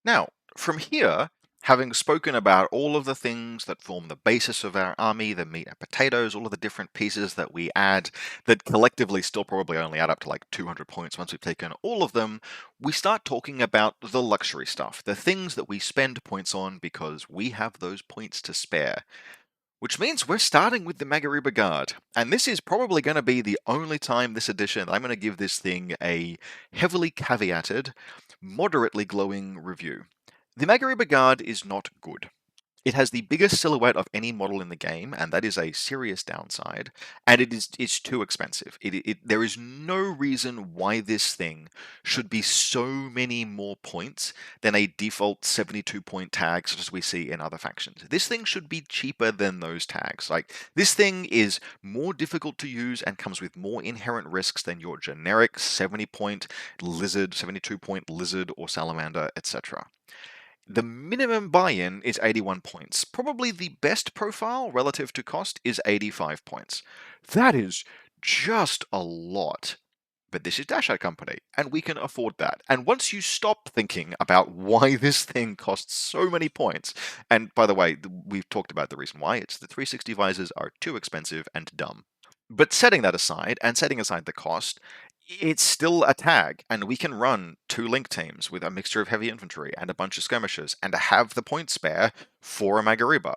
Now, from here, having spoken about all of the things that form the basis of our army, the meat and potatoes, all of the different pieces that we add, that collectively still probably only add up to like 200 points once we've taken all of them, we start talking about the luxury stuff, the things that we spend points on because we have those points to spare. Which means we're starting with the Magariba Guard, and this is probably going to be the only time this edition I'm going to give this thing a heavily caveated, moderately glowing review. The Magariba Guard is not good. It has the biggest silhouette of any model in the game, and that is a serious downside, and it's too expensive. There is no reason why this thing should be so many more points than a default 72-point tag such as we see in other factions. This thing should be cheaper than those tags. Like, this thing is more difficult to use and comes with more inherent risks than your generic 70-point lizard, 72-point lizard or salamander, etc. The minimum buy-in is 81 points. Probably the best profile relative to cost is 85 points. That is just a lot. But this is Dashat Company, and we can afford that. And once you stop thinking about why this thing costs so many points, and by the way, we've talked about the reason why, it's the 360 visors are too expensive and dumb. But setting that aside, and setting aside the cost, it's still a tag, and we can run 2 link teams with a mixture of heavy infantry and a bunch of skirmishers, and to have the point spare for a Magariba.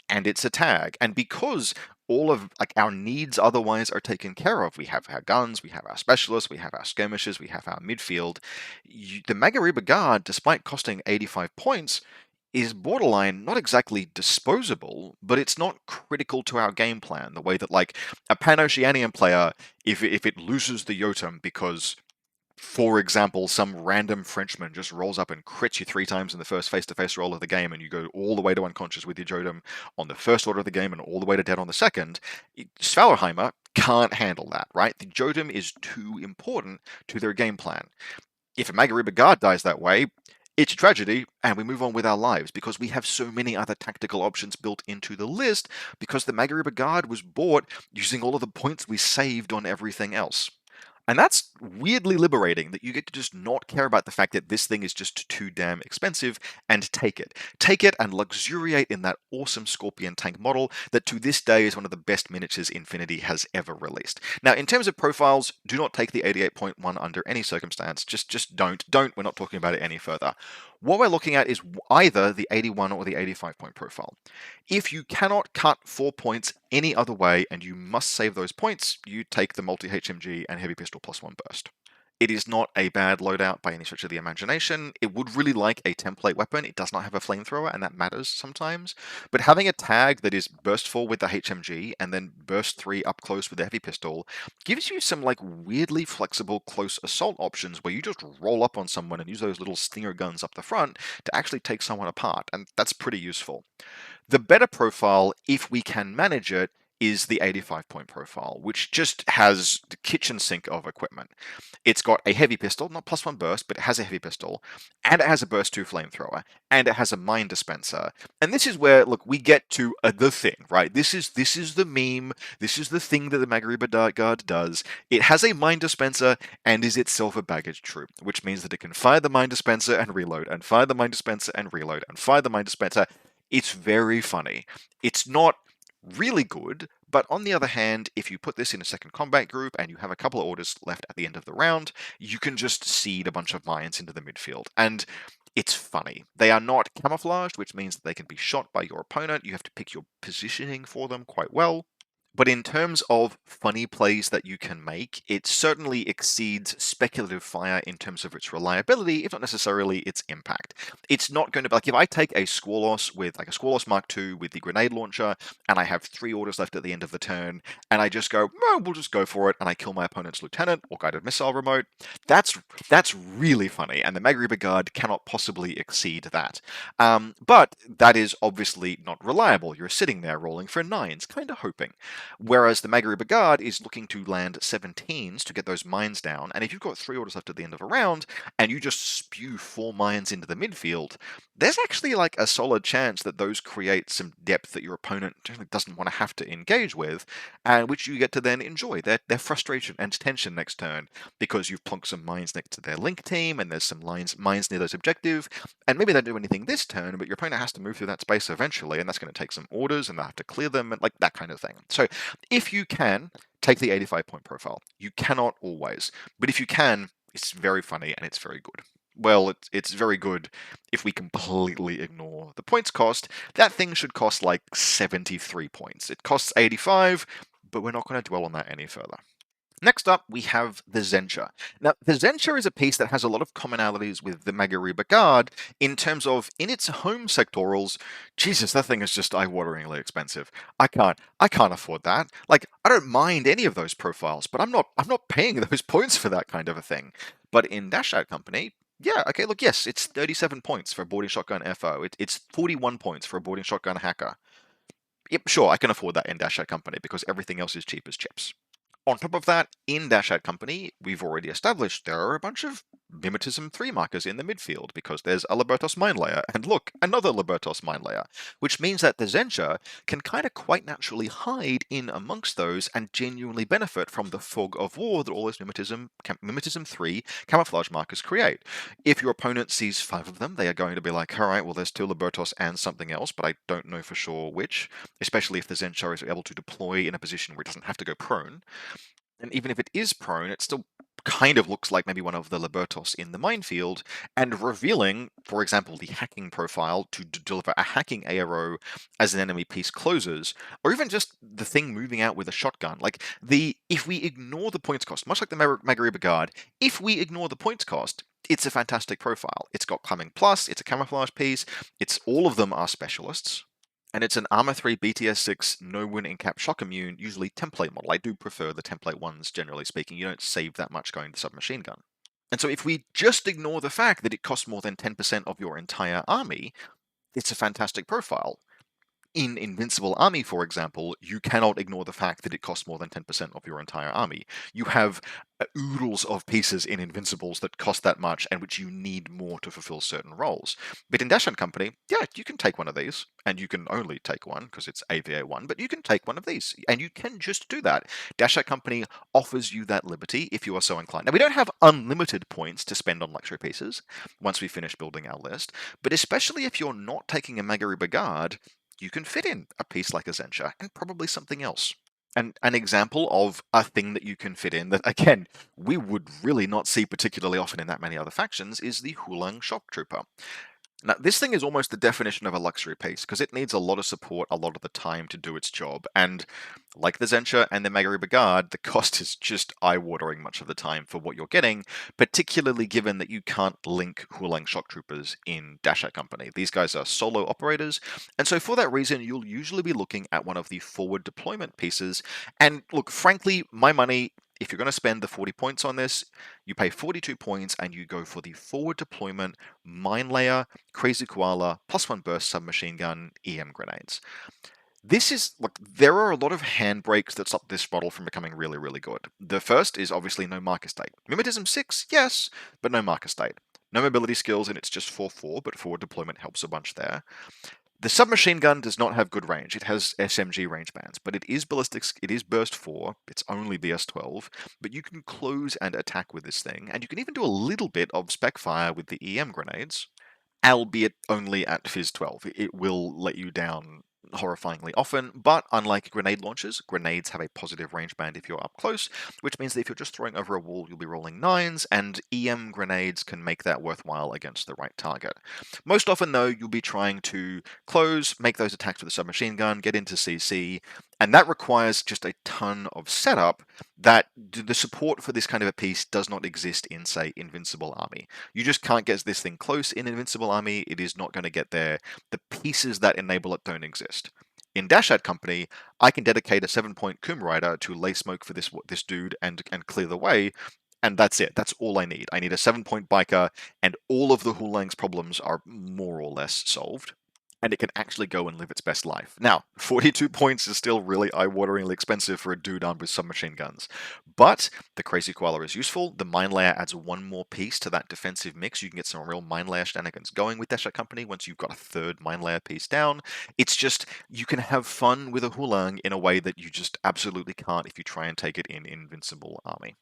And it's a tag. And because all of our needs otherwise are taken care of, we have our guns, we have our specialists, we have our skirmishers, we have our midfield, the Magariba Guard, despite costing 85 points, is borderline not exactly disposable, but it's not critical to our game plan. The way that, like, a Pan-Oceanian player, if it loses the Jotun because, for example, some random Frenchman just rolls up and crits you 3 times in the first face-to-face roll of the game, and you go all the way to unconscious with your Jotun on the first order of the game and all the way to dead on the second, Svalorheimer can't handle that, right? The Jotun is too important to their game plan. If a Magariba Guard dies that way, it's a tragedy, and we move on with our lives because we have so many other tactical options built into the list because the Magariba Guard was bought using all of the points we saved on everything else. And that's weirdly liberating, that you get to just not care about the fact that this thing is just too damn expensive and take it. Take it and luxuriate in that awesome Scorpion tank model that to this day is one of the best miniatures Infinity has ever released. Now, in terms of profiles, do not take the 88.1 under any circumstance. Just don't. We're not talking about it any further. What we're looking at is either the 81 or the 85 point profile. If you cannot cut 4 points any other way and you must save those points, you take the multi-HMG and heavy pistol +1 burst. It is not a bad loadout by any stretch of the imagination. It would really like a template weapon. It does not have a flamethrower, and that matters sometimes. But having a tag that is burst 4 with the HMG and then burst 3 up close with the heavy pistol gives you some like weirdly flexible close assault options where you just roll up on someone and use those little stinger guns up the front to actually take someone apart, and that's pretty useful. The better profile, if we can manage it, is the 85 point profile, which just has the kitchen sink of equipment. It's got a heavy pistol, not +1 burst, but it has a heavy pistol, and it has a burst 2 flamethrower, and it has a mine dispenser. And this is where, look, we get to the thing, right? This is the meme. This is the thing that the Magariba Guard does. It has a mine dispenser and is itself a baggage troop, which means that it can fire the mine dispenser and reload, and fire the mine dispenser and reload, and fire the mine dispenser. It's very funny. It's not really good, but on the other hand, if you put this in a second combat group and you have a couple of orders left at the end of the round, you can just seed a bunch of mines into the midfield. And it's funny. They are not camouflaged, which means that they can be shot by your opponent. You have to pick your positioning for them quite well. But in terms of funny plays that you can make, it certainly exceeds speculative fire in terms of its reliability, if not necessarily its impact. It's not going to be like if I take a Squalos with like a Squalos Mark II with the grenade launcher, and I have 3 orders left at the end of the turn, and I just go, oh, we'll just go for it, and I kill my opponent's lieutenant or guided missile remote. That's really funny, and the Magariba Guard cannot possibly exceed that. But that is obviously not reliable. You're sitting there rolling for 9s, kind of hoping. Whereas the Magariba Guard is looking to land 17s to get those mines down, and if you've got 3 orders left at the end of a round, and you just spew 4 mines into the midfield, there's actually like a solid chance that those create some depth that your opponent doesn't want to have to engage with, and which you get to then enjoy their frustration and tension next turn, because you've plonked some mines next to their link team, and there's some mines near those objective, and maybe they don't do anything this turn, but your opponent has to move through that space eventually, and that's going to take some orders, and they'll have to clear them, and like that kind of thing. So if you can, take the 85 point profile. You cannot always, but if you can, it's very funny and it's very good. Well, it's very good if we completely ignore the points cost. That thing should cost like 73 points. It costs 85, but we're not going to dwell on that any further. Next up, we have the Zenture. Now, the Zenture is a piece that has a lot of commonalities with the Magariba Guard in terms of, in its home sectorals, Jesus, that thing is just eye-wateringly expensive. I can't afford that. Like, I don't mind any of those profiles, but I'm not paying those points for that kind of a thing. But in Dashat Company, yeah, okay, look, yes, it's 37 points for a boarding shotgun FO. It's 41 points for a boarding shotgun hacker. Yep, sure, I can afford that in Dashat Company because everything else is cheap as chips. On top of that, in Dashat Company, we've already established there are a bunch of Mimetism 3 markers in the midfield because there's a Liberators mine layer, and look, another Liberators mine layer, which means that the Zenture can kind of quite naturally hide in amongst those and genuinely benefit from the fog of war that all those Mimetism 3 camouflage markers create. If your opponent sees 5 of them, they are going to be like, alright, well there's 2 Liberators and something else, but I don't know for sure which, especially if the Zenture is able to deploy in a position where it doesn't have to go prone. And even if it is prone, it still kind of looks like maybe one of the Libertos in the minefield, and revealing, for example, the hacking profile to deliver a hacking ARO as an enemy piece closes, or even just the thing moving out with a shotgun. Like, if we ignore the points cost, much like the Magariba Guard, if we ignore the points cost, it's a fantastic profile. It's got Climbing Plus, it's a camouflage piece, all of them are specialists, and it's an Armor 3 BTS 6 no win in cap shock immune, usually template model. I do prefer the template ones, generally speaking. You don't save that much going to submachine gun. And so if we just ignore the fact that it costs more than 10% of your entire army, it's a fantastic profile. In Invincible Army, for example, you cannot ignore the fact that it costs more than 10% of your entire army. You have oodles of pieces in Invincibles that cost that much and which you need more to fulfill certain roles. But in Dashat Company, yeah, you can take one of these, and you can only take one because it's AVA1, but you can take one of these, and you can just do that. Dashat Company offers you that liberty if you are so inclined. Now, we don't have unlimited points to spend on luxury pieces once we finish building our list, but especially if you're not taking a Magari Brigade, you can fit in a piece like a Zenture and probably something else. And an example of a thing that you can fit in that, again, we would really not see particularly often in that many other factions is the Hulang Shock Trooper. Now, this thing is almost the definition of a luxury piece because it needs a lot of support a lot of the time to do its job. And like the Zenture and the Magari Brigade, the cost is just eye-watering much of the time for what you're getting, particularly given that you can't link Hulang Shock Troopers in Dashat Company. These guys are solo operators, and so for that reason, you'll usually be looking at one of the forward deployment pieces. And look, frankly, my money, if you're going to spend the 40 points on this, you pay 42 points and you go for the forward deployment Mine Layer, Crazy Koala, +1 burst submachine gun, EM grenades. This is, look, there are a lot of handbrakes that stop this model from becoming really, really good. The first is obviously no marker state. Mimetism 6, yes, but no marker state. No mobility skills, and it's just 4/4, but forward deployment helps a bunch there. The submachine gun does not have good range. It has SMG range bands, but it is ballistics. It is burst 4. It's only BS12, but you can close and attack with this thing, and you can even do a little bit of spec fire with the EM grenades, albeit only at Fizz 12. It will let you down horrifyingly often, but unlike grenade launchers, grenades have a positive range band if you're up close, which means that if you're just throwing over a wall, you'll be rolling 9s, and EM grenades can make that worthwhile against the right target. Most often, though, you'll be trying to close, make those attacks with a submachine gun, get into CC, and that requires just a ton of setup that the support for this kind of a piece does not exist in, say, Invincible Army. You just can't get this thing close in Invincible Army. It is not going to get there. The pieces that enable it don't exist. In Dashat Company, I can dedicate a 7-point Coom Rider to lay smoke for this dude and clear the way, and that's it. That's all I need. I need a 7-point biker, and all of the Hulang's problems are more or less solved, and it can actually go and live its best life. Now, 42 points is still really eye-wateringly expensive for a dude armed with submachine guns, but the Crazy Koala is useful. The Mine Layer adds one more piece to that defensive mix. You can get some real Mine Layer shenanigans going with Dashat Company once you've got a third Mine Layer piece down. It's just, you can have fun with a Hulang in a way that you just absolutely can't if you try and take it in Invincible Army.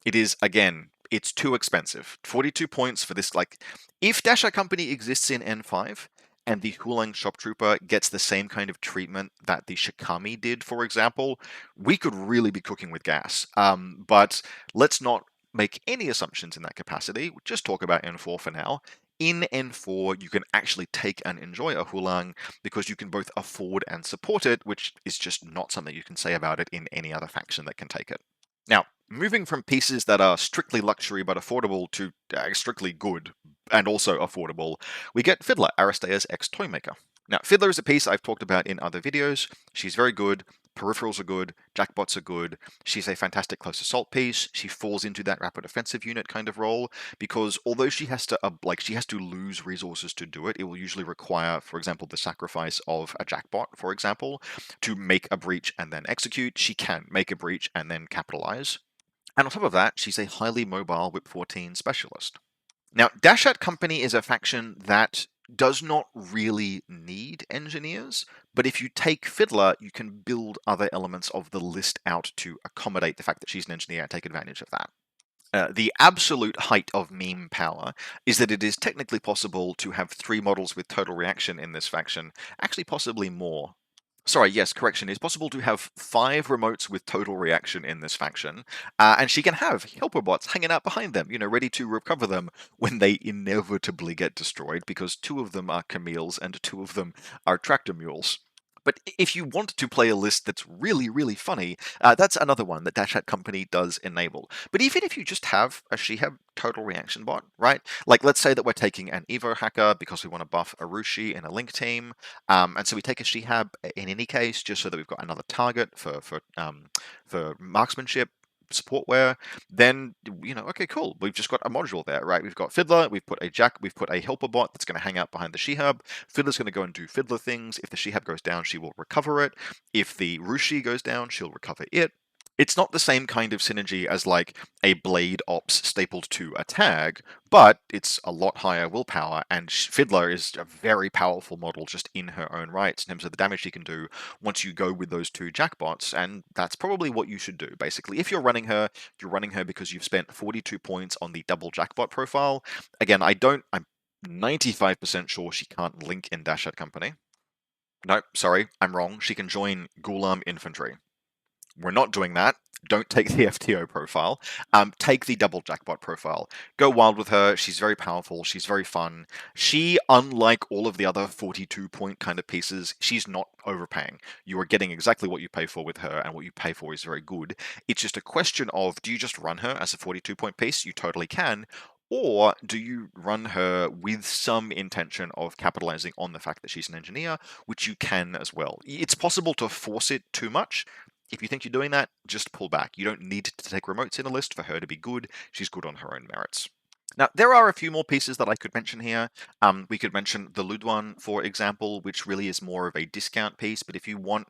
It is, again, it's too expensive. 42 points for this, like, if Dashat Company exists in N5, and the Hulang Shop Trooper gets the same kind of treatment that the Shikami did, for example, we could really be cooking with gas. But let's not make any assumptions in that capacity. We'll just talk about N4 for now. In N4, you can actually take and enjoy a Hulang because you can both afford and support it, which is just not something you can say about it in any other faction that can take it. Now, moving from pieces that are strictly luxury but affordable to strictly good and also affordable, we get Fiddler, Aristea's ex-toymaker. Now, Fiddler is a piece I've talked about in other videos. She's very good, peripherals are good, jackpots are good, she's a fantastic close assault piece, she falls into that rapid offensive unit kind of role, because although she has to lose resources to do it, it will usually require, for example, the sacrifice of a jackpot, for example, to make a breach and then execute. She can make a breach and then capitalize. And on top of that, she's a highly mobile Whip 14 specialist. Now, Dashat Company is a faction that does not really need engineers, but if you take Fiddler, you can build other elements of the list out to accommodate the fact that she's an engineer and take advantage of that. The absolute height of meme power is that it is technically possible to have 3 models with total reaction in this faction, actually possibly more. Sorry, yes, correction. It's possible to have 5 remotes with total reaction in this faction, and she can have helper bots hanging out behind them, ready to recover them when they inevitably get destroyed, because 2 of them are Camille's and 2 of them are tractor mules. But if you want to play a list that's really, really funny, that's another one that Dashat Company does enable. But even if you just have a Shihab total reaction bot, right? Like, let's say that we're taking an Evo hacker because we want to buff Arushi in a Link team, and so we take a Shihab in any case, just so that we've got another target for marksmanship support wear, then okay, cool. We've just got a module there, right? We've got Fiddler, we've put a helper bot that's going to hang out behind the Shihab. Fiddler's going to go and do Fiddler things. If the Shihab goes down, she will recover it. If the Rushi goes down, she'll recover it. It's not the same kind of synergy as like a Blade Ops stapled to a tag, but it's a lot higher willpower, and Fiddler is a very powerful model just in her own right in terms of the damage she can do once you go with those two jackbots, and that's probably what you should do, basically. If you're running her because you've spent 42 points on the double jackbot profile. Again, I'm 95% sure she can't link in Dashat Company. No, sorry, I'm wrong. She can join Ghulam Infantry. We're not doing that. Don't take the FTO profile. Take the double jackpot profile. Go wild with her. She's very powerful. She's very fun. She, unlike all of the other 42-point kind of pieces, she's not overpaying. You are getting exactly what you pay for with her, and what you pay for is very good. It's just a question of, do you just run her as a 42-point piece? You totally can. Or do you run her with some intention of capitalizing on the fact that she's an engineer, which you can as well. It's possible to force it too much. If you think you're doing that, just pull back. You don't need to take remotes in a list for her to be good. She's good on her own merits. Now, there are a few more pieces that I could mention here. We could mention the Ludwan, for example, which really is more of a discount piece. But if you want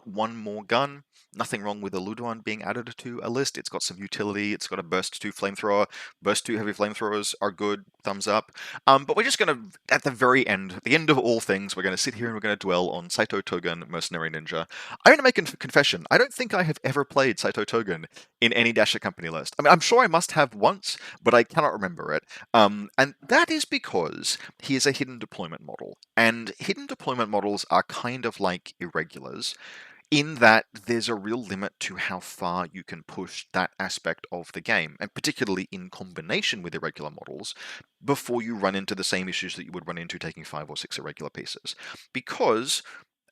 one more gun, nothing wrong with the Ludwan being added to a list. It's got some utility. It's got a burst 2 flamethrower. Burst 2 heavy flamethrowers are good. Thumbs up. But we're just going to, at the very end, at the end of all things, we're going to sit here and we're going to dwell on Saito Togen Mercenary Ninja. I'm going to make a confession. I don't think I have ever played Saito Togen in any Dashat Company list. I mean, I'm sure I must have once, but I cannot remember it. And that is because he is a hidden deployment model. And hidden deployment models are kind of like Irregulars, in that there's a real limit to how far you can push that aspect of the game, and particularly in combination with irregular models, before you run into the same issues that you would run into taking 5 or 6 irregular pieces. Because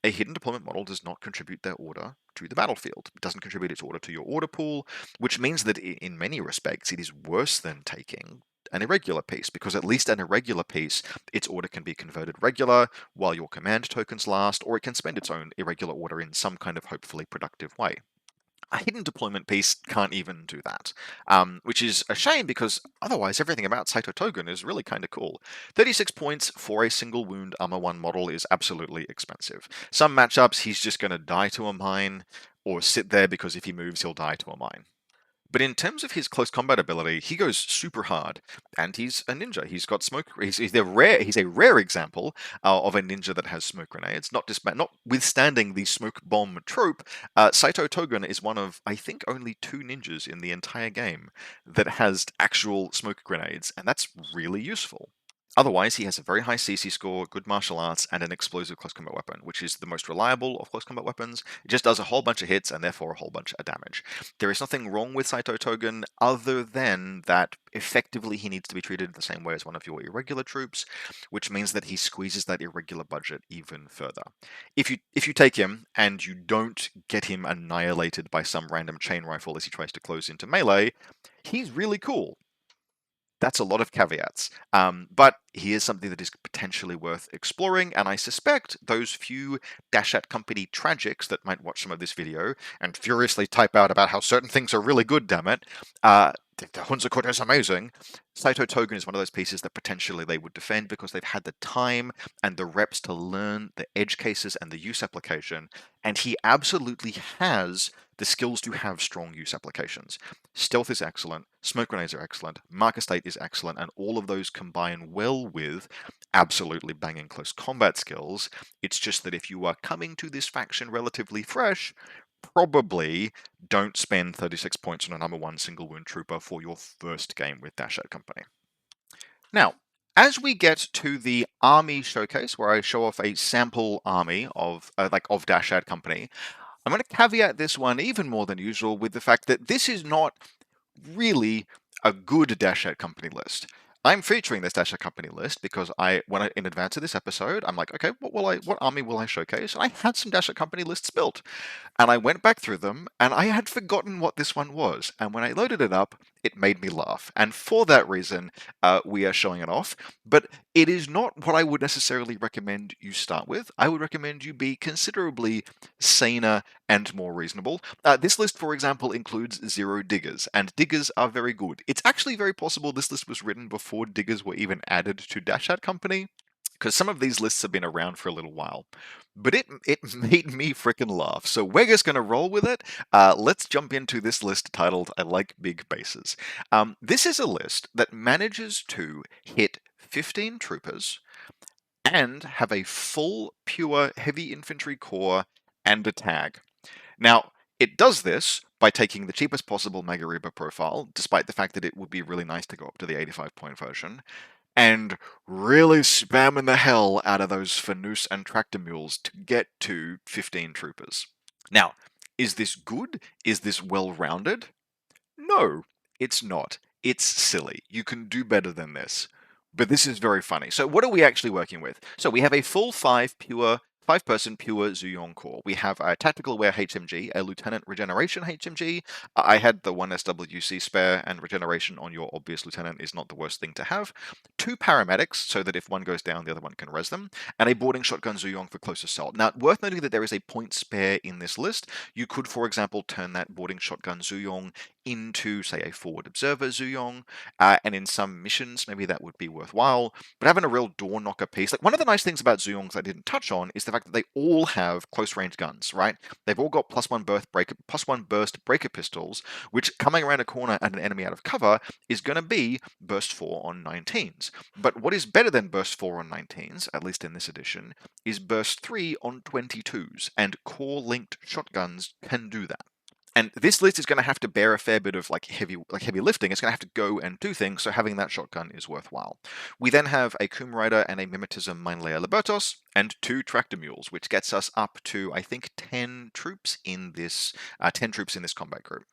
a hidden deployment model does not contribute their order to the battlefield. It doesn't contribute its order to your order pool, which means that in many respects it is worse than taking an irregular piece, because at least an irregular piece, its order can be converted regular while your command tokens last, or it can spend its own irregular order in some kind of hopefully productive way. A hidden deployment piece can't even do that, which is a shame, because otherwise everything about Saito Togen is really kind of cool. 36 points for a single wound armor 1 model is absolutely expensive. Some matchups he's just going to die to a mine, or sit there because if he moves he'll die to a mine. But in terms of his close combat ability, he goes super hard, and he's a ninja. He's got smoke. He's a rare example of a ninja that has smoke grenades. Notwithstanding the smoke bomb trope, Saito Togen is one of, I think, only 2 ninjas in the entire game that has actual smoke grenades, and that's really useful. Otherwise, he has a very high CC score, good martial arts, and an explosive close combat weapon, which is the most reliable of close combat weapons. It just does a whole bunch of hits and therefore a whole bunch of damage. There is nothing wrong with Saito Togen other than that effectively he needs to be treated the same way as one of your irregular troops, which means that he squeezes that irregular budget even further. If you take him and you don't get him annihilated by some random chain rifle as he tries to close into melee, he's really cool. That's a lot of caveats, but he is something that is potentially worth exploring, and I suspect those few Dashat Company tragics that might watch some of this video and furiously type out about how certain things are really good, damn it, the Hunzakura is amazing. Saito Togen is one of those pieces that potentially they would defend because they've had the time and the reps to learn the edge cases and the use application, and he absolutely has the skills to have strong use applications. Stealth is excellent, smoke grenades are excellent, marker state is excellent, and all of those combine well with absolutely banging close combat skills. It's just that if you are coming to this faction relatively fresh, probably don't spend 36 points on a number 1 single wound trooper for your first game with Dashat Company. Now, as we get to the army showcase, where I show off a sample army of Dashat Company, I'm going to caveat this one even more than usual with the fact that this is not really a good Dashat Company list. I'm featuring this Dashat Company list because in advance of this episode, I'm like, okay, what army will I showcase? And I had some Dashat Company lists built. And I went back through them, and I had forgotten what this one was. And when I loaded it up, it made me laugh. And for that reason, we are showing it off. But it is not what I would necessarily recommend you start with. I would recommend you be considerably saner and more reasonable. This list, for example, includes 0 diggers, and diggers are very good. It's actually very possible this list was written before diggers were even added to Dashat Company, because some of these lists have been around for a little while. But it made me frickin' laugh. So we're just going to roll with it. Let's jump into this list titled I Like Big Bases. This is a list that manages to hit 15 troopers and have a full pure heavy infantry core and a tag. Now, it does this by taking the cheapest possible Magariba profile, despite the fact that it would be really nice to go up to the 85-point version, and really spamming the hell out of those Fanus and Tractor Mules to get to 15 troopers. Now, is this good? Is this well-rounded? No, it's not. It's silly. You can do better than this. But this is very funny. So what are we actually working with? So we have a full 5-person pure Zuyong core. We have a tactical aware HMG, a lieutenant regeneration HMG. I had the 1 SWC spare, and regeneration on your obvious lieutenant is not the worst thing to have. 2 paramedics, so that if one goes down, the other one can res them, and a boarding shotgun Zuyong for close assault. Now, worth noting that there is a point spare in this list. You could, for example, turn that boarding shotgun Zuyong into, say, a forward observer Zuyong, and in some missions, maybe that would be worthwhile. But having a real door knocker piece, like one of the nice things about Zuyongs I didn't touch on is the fact that they all have close range guns, right? They've all got +1 burst breaker pistols, which coming around a corner at an enemy out of cover is going to be burst 4 on 19s. But what is better than burst 4 on 19s, at least in this edition, is burst 3 on 22s, and core linked shotguns can do that. And this list is going to have to bear a fair bit of heavy lifting. It's going to have to go and do things, so having that shotgun is worthwhile. We then have a Coom Rider and a Mimetism Minelayer Libertos, and 2 Tractor Mules, which gets us up to, I think, 10 troops in this combat group.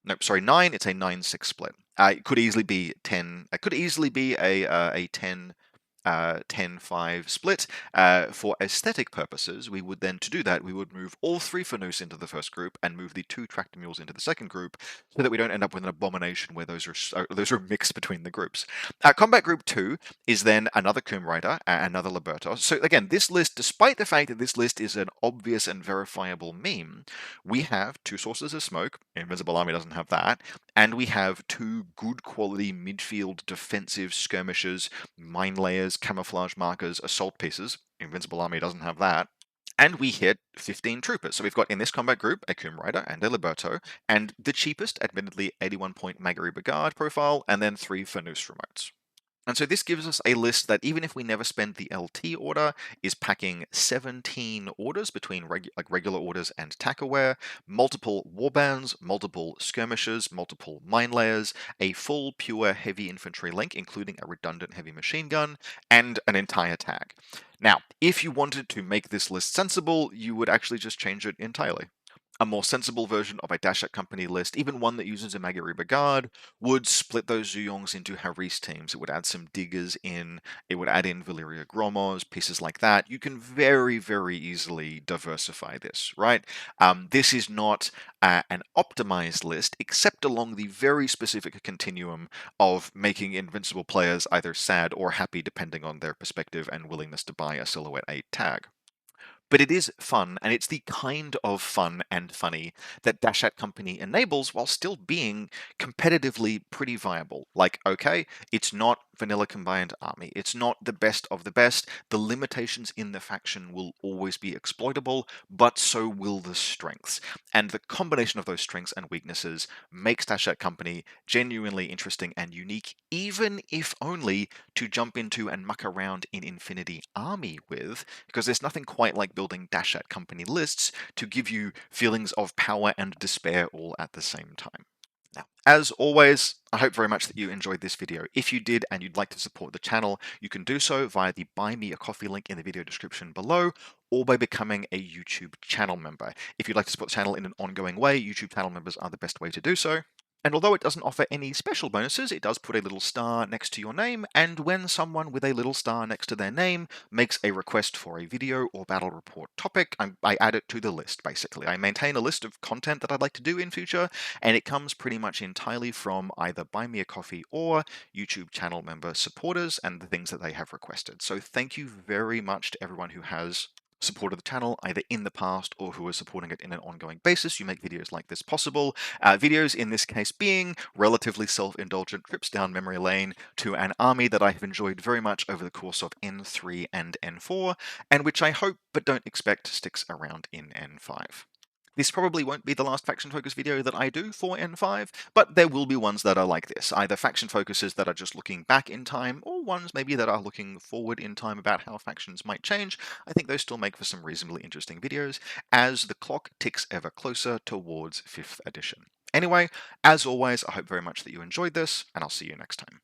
Nope, sorry, 9. It's a 9-6 split. It could easily be 10. It could easily be a 10-5 split. For aesthetic purposes, we would then, to do that, we would move all 3 Fanus into the first group and move the 2 Tractor Mules into the second group, so that we don't end up with an abomination where those are mixed between the groups. Combat Group 2 is then another Coom Rider, another Liberators. So again, this list, despite the fact that this list is an obvious and verifiable meme, we have 2 sources of smoke. Invincible Army doesn't have that. And we have 2 good quality midfield defensive skirmishers, mine layers, camouflage markers, assault pieces. Invincible Army doesn't have that. And we hit 15 troopers. So we've got in this combat group a Coom Rider and a Liberto, and the cheapest, admittedly, 81-point Magariba Guard profile, and then 3 Fanus remotes. And so this gives us a list that, even if we never spend the LT order, is packing 17 orders between regular orders and tack aware, multiple warbands, multiple skirmishers, multiple mine layers, a full pure heavy infantry link, including a redundant heavy machine gun, and an entire tag. Now, if you wanted to make this list sensible, you would actually just change it entirely. A more sensible version of a Dashat Company list, even one that uses a Magariba Guard, would split those Zuyongs into Haris teams. It would add some diggers in, it would add in Valkyrie Gromos, pieces like that. You can very, very easily diversify this, right? This is not an optimized list, except along the very specific continuum of making Invincible players either sad or happy, depending on their perspective and willingness to buy a Silhouette 8 tag. But it is fun, and it's the kind of fun and funny that Dashat Company enables while still being competitively pretty viable. Like, okay, it's not vanilla combined army. It's not the best of the best. The limitations in the faction will always be exploitable, but so will the strengths. And the combination of those strengths and weaknesses makes Dashat Company genuinely interesting and unique, even if only to jump into and muck around in Infinity Army with, because there's nothing quite like building Dashat Company lists to give you feelings of power and despair all at the same time. Now, as always, I hope very much that you enjoyed this video. If you did and you'd like to support the channel, you can do so via the Buy Me a Coffee link in the video description below, or by becoming a YouTube channel member. If you'd like to support the channel in an ongoing way, YouTube channel members are the best way to do so. And although it doesn't offer any special bonuses, it does put a little star next to your name, and when someone with a little star next to their name makes a request for a video or battle report topic, I add it to the list, basically. I maintain a list of content that I'd like to do in future, and it comes pretty much entirely from either Buy Me a Coffee or YouTube channel member supporters and the things that they have requested. So thank you very much to everyone who has supported the channel either in the past or who are supporting it in an ongoing basis. You make videos like this possible. Videos in this case being relatively self-indulgent trips down memory lane to an army that I have enjoyed very much over the course of N3 and N4, and which I hope but don't expect sticks around in N5. This probably won't be the last faction focus video that I do for N5, but there will be ones that are like this, either faction focuses that are just looking back in time, or ones maybe that are looking forward in time about how factions might change. I think those still make for some reasonably interesting videos, as the clock ticks ever closer towards 5th edition. Anyway, as always, I hope very much that you enjoyed this, and I'll see you next time.